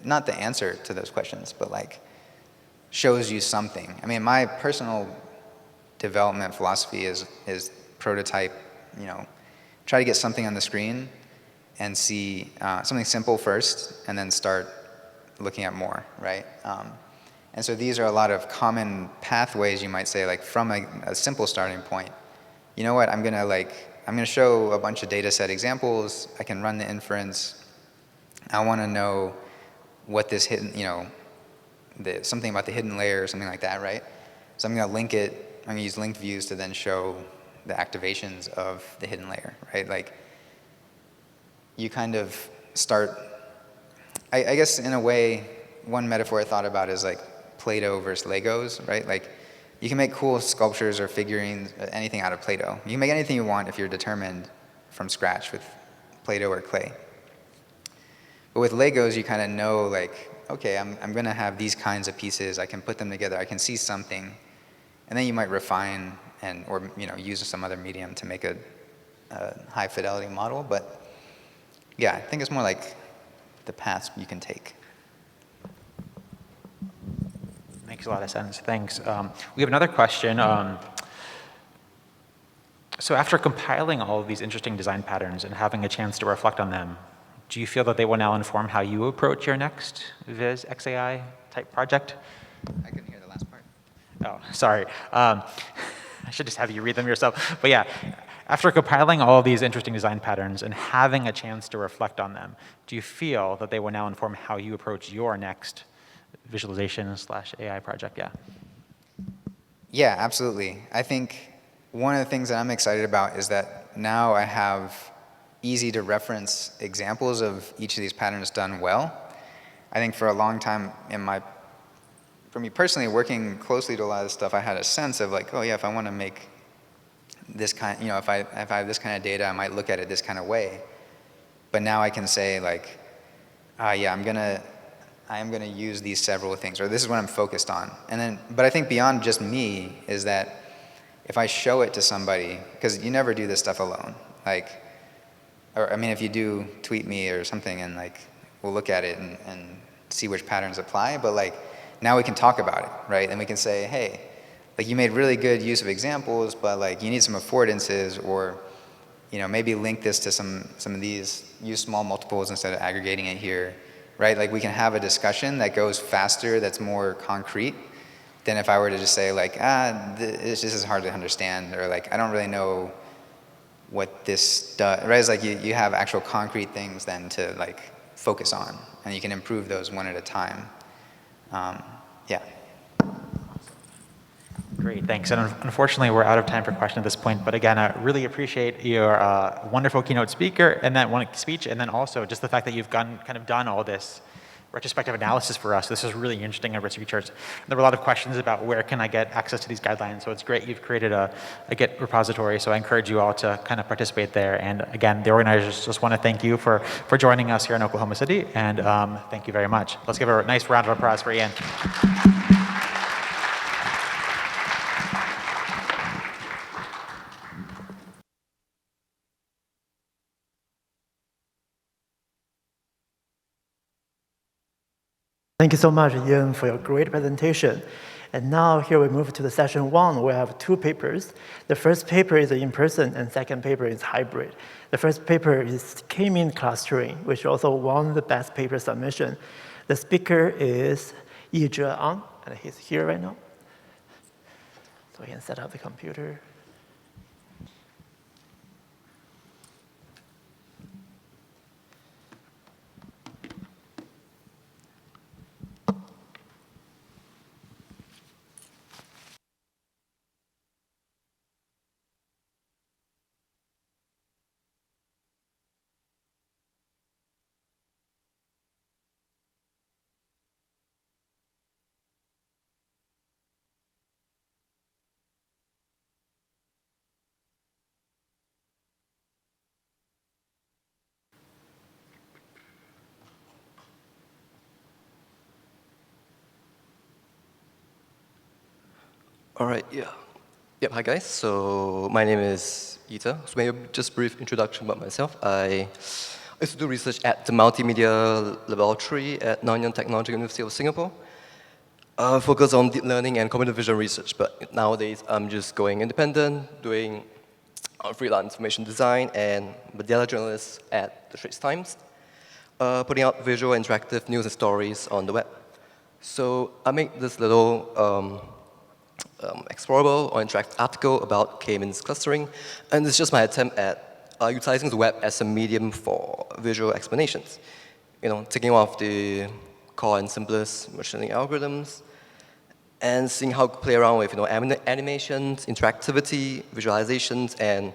not the answer to those questions, but like shows you something. I mean, my personal development philosophy is prototype, try to get something on the screen and see something simple first, and then start looking at more, right? And so these are a lot of common pathways, you might say, like from a simple starting point. You know what, I'm gonna show a bunch of data set examples, I can run the inference, I wanna know what this hidden, something about the hidden layer or something like that, right? So I'm gonna link it, I'm gonna use linked views to then show the activations of the hidden layer, right? Like, you kind of start, I guess in a way, one metaphor I thought about is like Play-Doh versus Legos, right? Like, you can make cool sculptures or figurines, anything out of Play-Doh. You can make anything you want if you're determined from scratch with Play-Doh or clay. But with Legos, you kind of know, like, okay, I'm going to have these kinds of pieces. I can put them together. I can see something. And then you might refine or use some other medium to make a high-fidelity model. But yeah, I think it's more like the paths you can take. Makes a lot of sense. Thanks. We have another question. So after compiling all of these interesting design patterns and having a chance to reflect on them, do you feel that they will now inform how you approach your next VisxAI type project? I couldn't hear the last part. Oh, sorry. I should just have you read them yourself. But yeah, after compiling all of these interesting design patterns and having a chance to reflect on them, do you feel that they will now inform how you approach your next visualization/AI project? Yeah. Yeah, absolutely. I think one of the things that I'm excited about is that now I have easy to reference examples of each of these patterns done well. I think for a long time for me personally, working closely to a lot of this stuff, I had a sense of like, oh yeah, if I want to make this kind, if I have this kind of data, I might look at it this kind of way. But now I can say like, yeah, I am gonna use these several things, or this is what I'm focused on. But I think beyond just me is that if I show it to somebody, because you never do this stuff alone, or I mean, if you do, tweet me or something, and like we'll look at it and see which patterns apply. But like now we can talk about it, right? And we can say, hey, like you made really good use of examples, but like you need some affordances, or maybe link this to some of these, use small multiples instead of aggregating it here, right? Like we can have a discussion that goes faster, that's more concrete than if I were to just say like, this is hard to understand, or like I don't really know what this does, right? It's like you have actual concrete things then to like focus on, and you can improve those one at a time. Yeah. Great, thanks. And unfortunately, we're out of time for questions at this point. But again, I really appreciate your wonderful keynote speaker and that one speech, and then also just the fact that you've kind of done all this retrospective analysis for us. This is really interesting and rich research. There were a lot of questions about where can I get access to these guidelines. So it's great you've created a Git repository. So I encourage you all to kind of participate there. And again, the organizers just want to thank you for joining us here in Oklahoma City. And thank you very much. Let's give a nice round of applause for Ian. Thank you so much, Ian, for your great presentation. And now here we move to the session one. We have two papers. The first paper is in-person, and second paper is hybrid. The first paper is K-means clustering, which also won the best paper submission. The speaker is VISxAI, and he's here right now. So he can set up the computer. All right, yeah. Yep, hi guys. So my name is Ita. So maybe just a brief introduction about myself. I used to do research at the Multimedia Laboratory at Nanyang Technological University of Singapore. Focus on deep learning and computer vision research, but nowadays I'm just going independent, doing freelance information design and media journalist at the Straits Times, putting out visual interactive news and stories on the web. So I made this little explorable or interactive article about K-means clustering, and it's just my attempt at utilizing the web as a medium for visual explanations. Taking off the core and simplest machine learning algorithms, and seeing how to play around with animations, interactivity, visualizations, and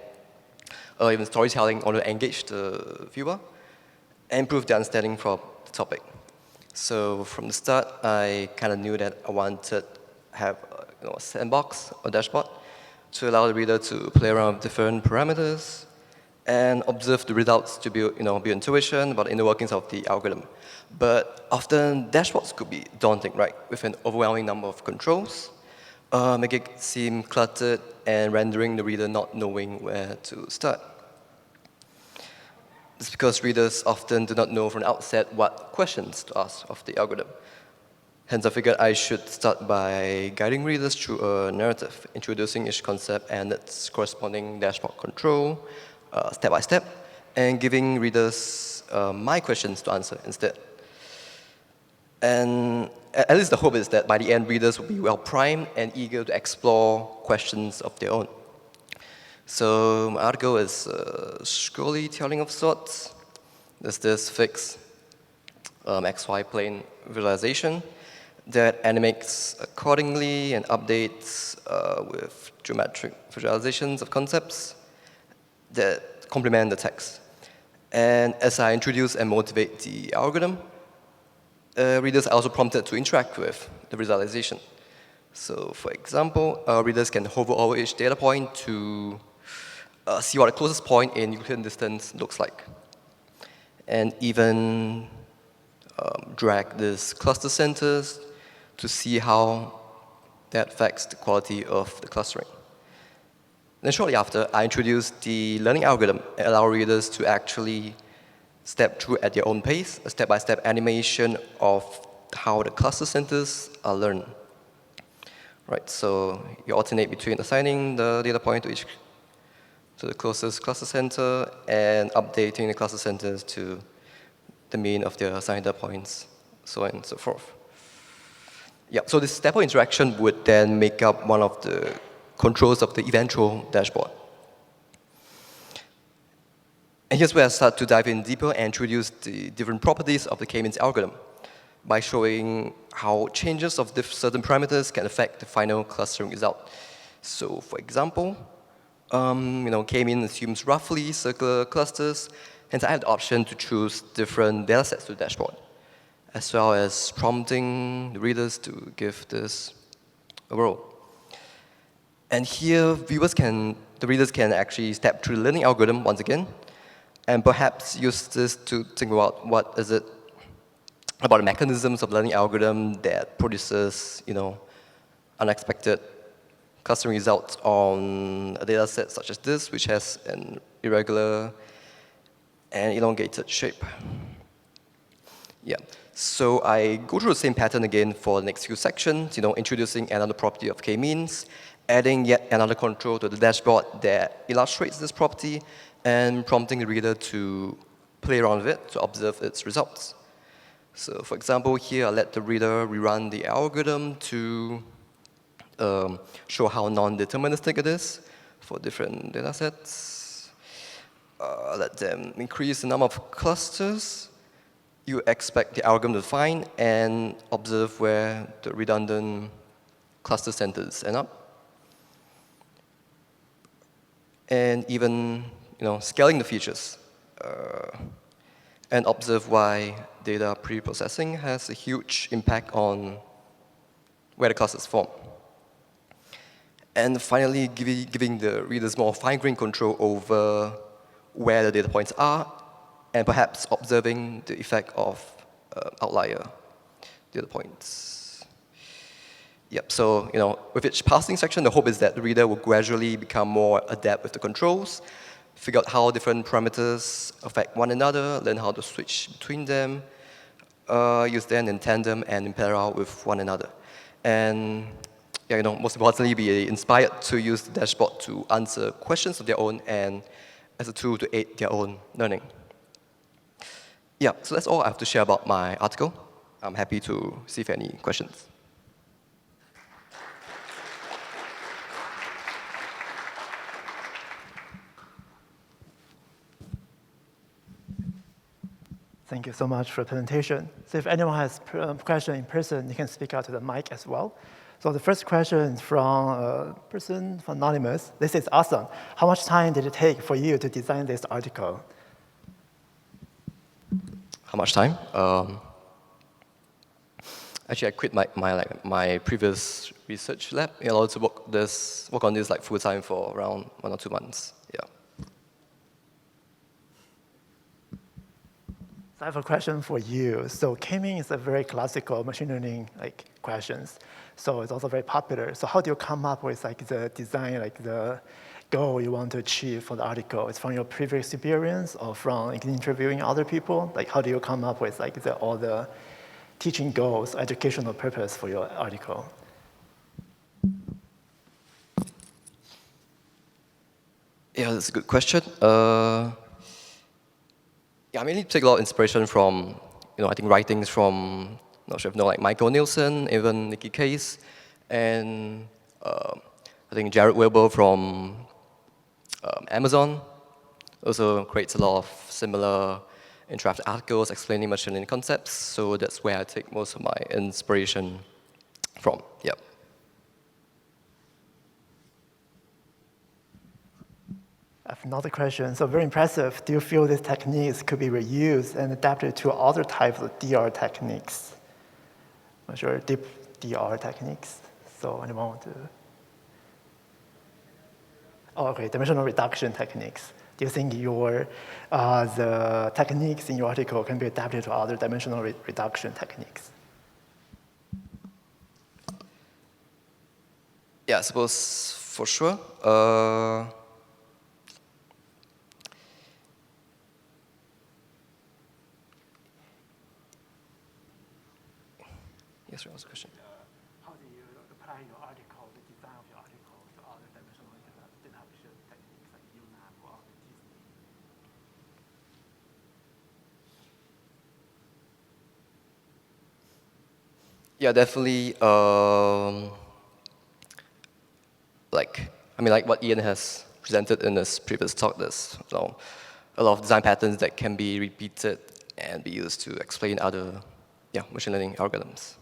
even storytelling in order to engage the viewer and improve the understanding from the topic. So from the start, I kind of knew that I wanted to have a sandbox or dashboard to allow the reader to play around with different parameters and observe the results to build intuition about the inner workings of the algorithm. But often dashboards could be daunting, right? With an overwhelming number of controls, make it seem cluttered and rendering the reader not knowing where to start. It's because readers often do not know from the outset what questions to ask of the algorithm. Hence, I figured I should start by guiding readers through a narrative, introducing each concept and its corresponding dashboard control, step by step, and giving readers my questions to answer instead. And at least the hope is that by the end, readers will be well primed and eager to explore questions of their own. So my article is storytelling of sorts. There's this fixed XY plane visualization that animates accordingly and updates with geometric visualizations of concepts that complement the text. And as I introduce and motivate the algorithm, readers are also prompted to interact with the visualization. So for example, readers can hover over each data point to see what the closest point in Euclidean distance looks like. And even drag these cluster centers to see how that affects the quality of the clustering. Then shortly after, I introduced the learning algorithm and allow readers to actually step through at their own pace, a step-by-step animation of how the cluster centers are learned. Right, so you alternate between assigning the data point to the closest cluster center and updating the cluster centers to the mean of their assigned data points, so on and so forth. Yeah, so this step of interaction would then make up one of the controls of the eventual dashboard. And here's where I start to dive in deeper and introduce the different properties of the K-means algorithm by showing how changes of certain parameters can affect the final clustering result. So for example, K-means assumes roughly circular clusters, hence I have the option to choose different data sets to the dashboard, as well as prompting the readers to give this a whirl. And here, the readers can actually step through the learning algorithm once again, and perhaps use this to think about what is it about the mechanisms of learning algorithm that produces, unexpected clustering results on a data set such as this, which has an irregular and elongated shape. Yeah. So I go through the same pattern again for the next few sections, introducing another property of K-means, adding yet another control to the dashboard that illustrates this property, and prompting the reader to play around with it to observe its results. So for example, here I let the reader rerun the algorithm to show how non-deterministic it is for different data sets. Let them increase the number of clusters you expect the algorithm to find and observe where the redundant cluster centers end up. And even scaling the features and observe why data pre-processing has a huge impact on where the clusters form. And finally, giving the readers more fine-grained control over where the data points are, and perhaps observing the effect of outlier data points. Yep, so with each passing section, the hope is that the reader will gradually become more adept with the controls, figure out how different parameters affect one another, learn how to switch between them, use them in tandem and in parallel with one another. And most importantly, be inspired to use the dashboard to answer questions of their own and as a tool to aid their own learning. Yeah, so that's all I have to share about my article. I'm happy to receive any questions. Thank you so much for the presentation. So if anyone has a question in person, you can speak out to the mic as well. So the first question is from a person from Anonymous. This is awesome. How much time did it take for you to design this article? How much time? Actually, I quit my previous research lab in order to work on this full time for around 1 or 2 months. Yeah. So I have a question for you. So K-means is a very classical machine learning questions. So it's also very popular. So how do you come up with the design, the goal you want to achieve for the article? It's from your previous experience or from interviewing other people? How do you come up with all the teaching goals, educational purpose for your article? Yeah, that's a good question. I mainly take a lot of inspiration from, I think writings from, not sure if you know, Michael Nielsen, even Nikki Case, and I think Jared Wilbur from Amazon also creates a lot of similar interactive articles explaining machine learning concepts. So that's where I take most of my inspiration from. Yeah. I have another question. So very impressive. Do you feel these techniques could be reused and adapted to other types of DR techniques? I'm sure deep DR techniques. So anyone want to? Oh, okay, dimensional reduction techniques. Do you think the techniques in your article can be adapted to other dimensional reduction techniques? Yeah, I suppose for sure. Yes, there was a question. How do you apply your article, the design of your article, to other dimensional reduction techniques like UNAP or Disney? Yeah, definitely. Like what Ian has presented in his previous talk, there's a lot of design patterns that can be repeated and be used to explain other machine learning algorithms.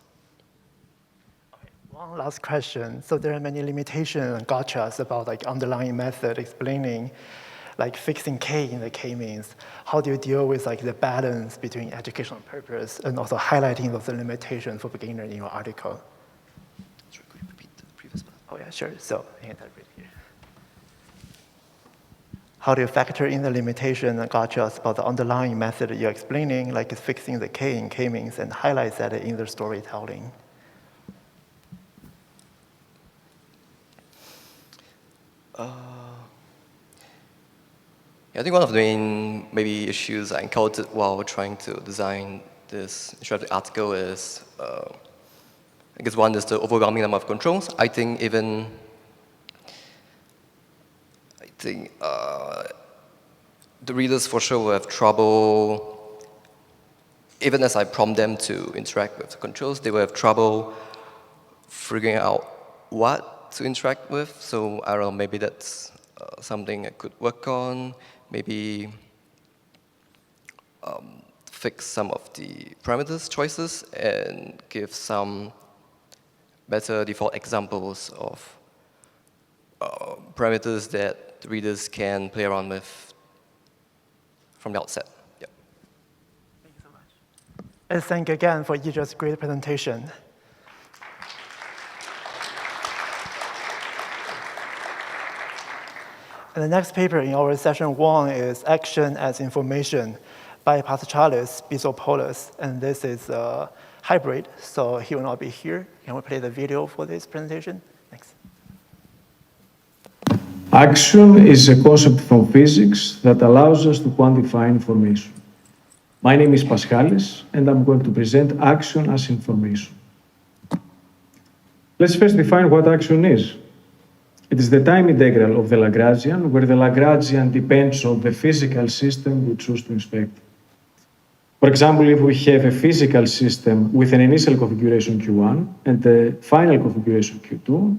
One last question. So there are many limitations and gotchas about underlying method explaining fixing K in the K-means. How do you deal with the balance between educational purpose and also highlighting those limitations for beginners in your article? Sorry, could you repeat the previous part? Oh yeah, sure. So I can type it here. How do you factor in the limitation and gotchas about the underlying method you're explaining, fixing the K in K-means, and highlight that in the storytelling? I think one of the main issues I encountered while trying to design this interactive article is, I guess one is the overwhelming number of controls. I think the readers for sure will have trouble, even as I prompt them to interact with the controls, they will have trouble figuring out what to interact with. So I don't know, maybe that's something I could work on. Maybe fix some of the parameters choices and give some better default examples of parameters that the readers can play around with from the outset. Yeah. Thank you so much. And thank you again for Yija's great presentation. And the next paper in our session 1 is Action as Information by Paschalus Bisopoulos. And this is hybrid, so he will not be here. Can we play the video for this presentation? Thanks. Action is a concept from physics that allows us to quantify information. My name is Paschalis, and I'm going to present action as information. Let's first define what action is. It is the time integral of the Lagrangian, where the Lagrangian depends on the physical system we choose to inspect. For example, if we have a physical system with an initial configuration Q1 and a final configuration Q2,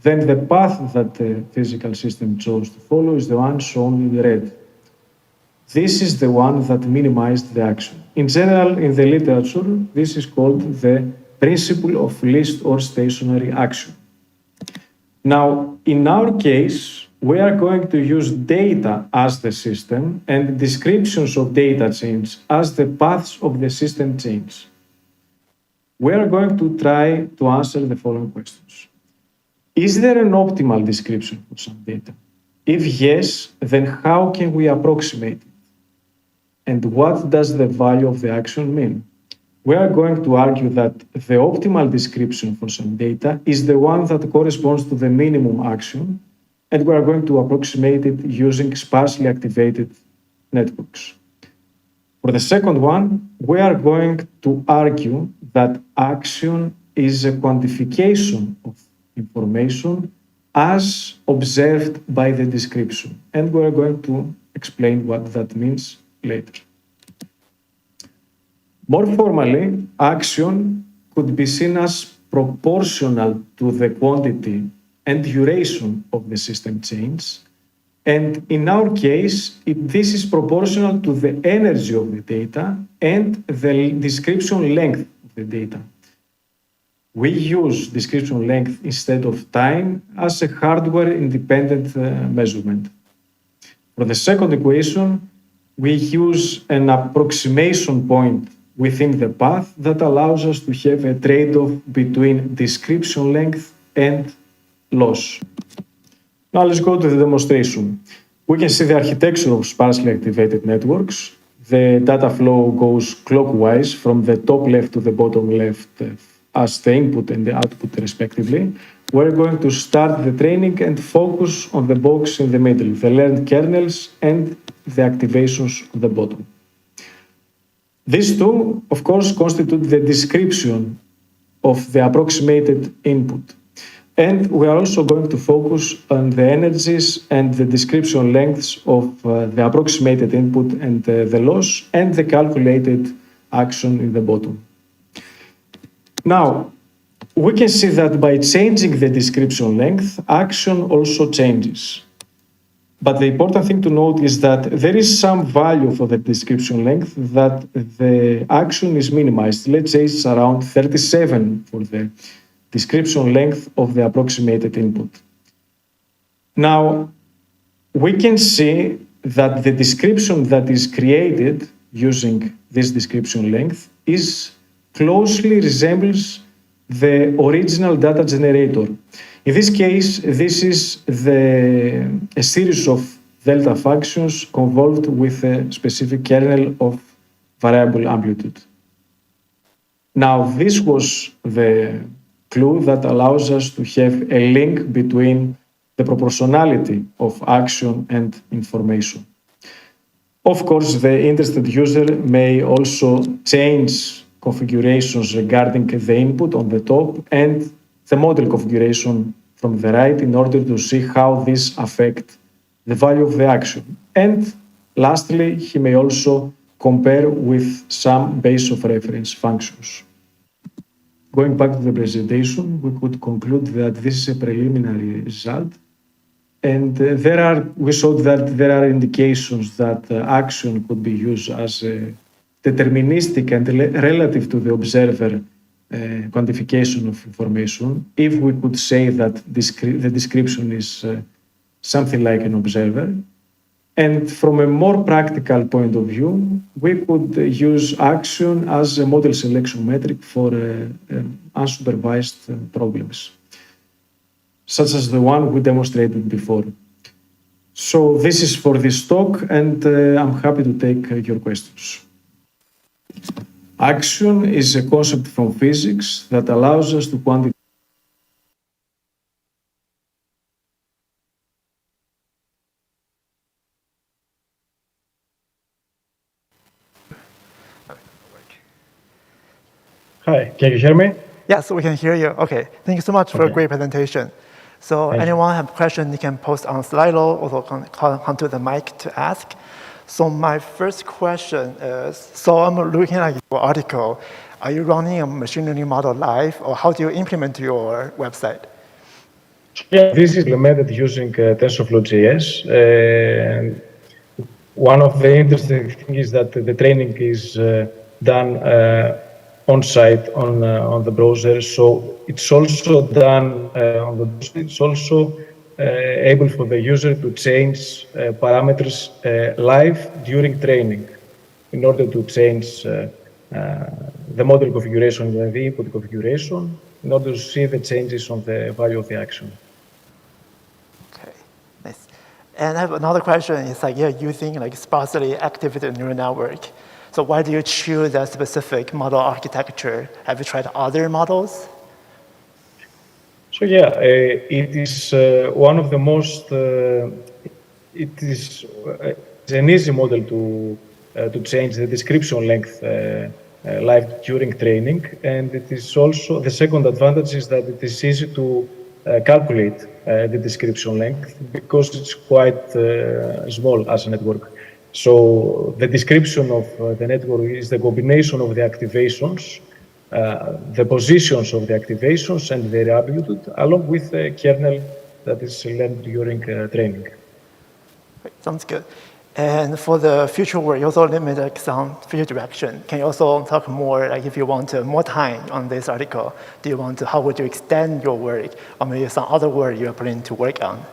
then the path that the physical system chose to follow is the one shown in red. This is the one that minimized the action. In general, in the literature, this is called the principle of least or stationary action. Now, in our case, we are going to use data as the system and descriptions of data change as the paths of the system change. We are going to try to answer the following questions. Is there an optimal description for some data? If yes, then how can we approximate it? And what does the value of the action mean? We are going to argue that the optimal description for some data is the one that corresponds to the minimum action, and we are going to approximate it using sparsely activated networks. For the second one, we are going to argue that action is a quantification of information as observed by the description, and we are going to explain what that means later. More formally, action could be seen as proportional to the quantity and duration of the system change. And in our case, this is proportional to the energy of the data and the description length of the data. We use description length instead of time as a hardware-independent measurement. For the second equation, we use an approximation point within the path that allows us to have a trade-off between description length and loss. Now let's go to the demonstration. We can see the architecture of sparsely activated networks. The data flow goes clockwise from the top left to the bottom left as the input and the output respectively. We're going to start the training and focus on the box in the middle, the learned kernels and the activations at the bottom. These two, of course, constitute the description of the approximated input. And we are also going to focus on the energies and the description lengths of the approximated input and the loss and the calculated action in the bottom. Now, we can see that by changing the description length, action also changes. But the important thing to note is that there is some value for the description length that the action is minimized. Let's say it's around 37 for the description length of the approximated input. Now, we can see that the description that is created using this description length is closely resembles the original data generator. In this case, this is a series of delta functions convolved with a specific kernel of variable amplitude. Now, this was the clue that allows us to have a link between the proportionality of action and information. Of course, the interested user may also change configurations regarding the input on the top and the model configuration from the right in order to see how this affects the value of the action. And lastly, he may also compare with some base of reference functions. Going back to the presentation, we could conclude that this is a preliminary result. And we showed that there are indications that action could be used as a deterministic and relative to the observer quantification of information, if we could say that the description is something like an observer. And from a more practical point of view, we could use action as a model selection metric for unsupervised problems, such as the one we demonstrated before. So this is for this talk, and I'm happy to take your questions. Action is a concept from physics that allows us to quantify. Hi, can you hear me? Yes, we can hear you. Okay, thank you so much for a Okay. great presentation. So anyone have questions, you can post on Slido or come to the mic to ask. So my first question is, so I'm looking at your article. Are you running a machine learning model live, or how do you implement your website? Yeah, this is implemented using TensorFlow.js. One of the interesting things is that the training is done on site on the browser, so it's also done on the browser. It's also able for the user to change parameters live during training in order to change the model configuration, the input configuration, in order to see the changes on the value of the action. Okay, nice. And I have another question. It's like you're using like sparsely activated neural network. So why do you choose that specific model architecture? Have you tried other models? So yeah, it is one of the most. It's an easy model to change the description length live during training, and it is also the second advantage is that it is easy to calculate the description length because it's quite small as a network. So the description of the network is the combination of the activations, the positions of the activations and their amplitude, along with the kernel that is learned during training. Sounds good. And for the future work, you also limit like some future direction. Can you also talk more, like if you want more time on this article, do you want to, how would you extend your work, or maybe some other work you are planning to work on?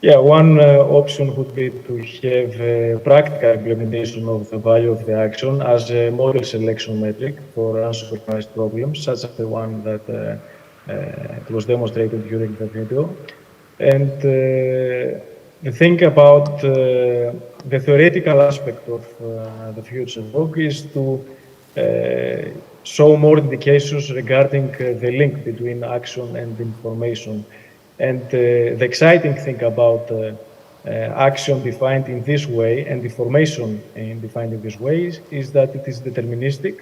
Yeah, one option would be to have a practical implementation of the value of the action as a model selection metric for unsupervised problems, such as the one that it was demonstrated during the video. And the thing about the theoretical aspect of the future work is to show more indications regarding the link between action and information. And the exciting thing about action defined in this way and information defined in this way is that it is deterministic.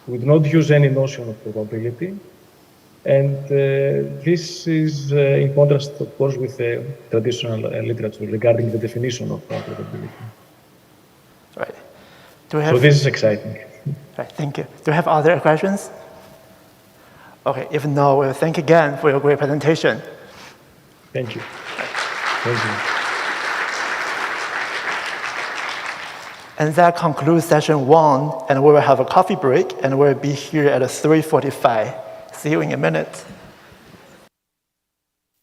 We do not use any notion of probability. And this is in contrast, of course, with the traditional literature regarding the definition of probability. Right. Do we have, So this is exciting. right, thank you. Do you have other questions? Okay, if no, well, thank you again for your great presentation. Thank you. Thank you. And that concludes session 1, and we will have a coffee break, and we'll be here at 3:45. See you in a minute.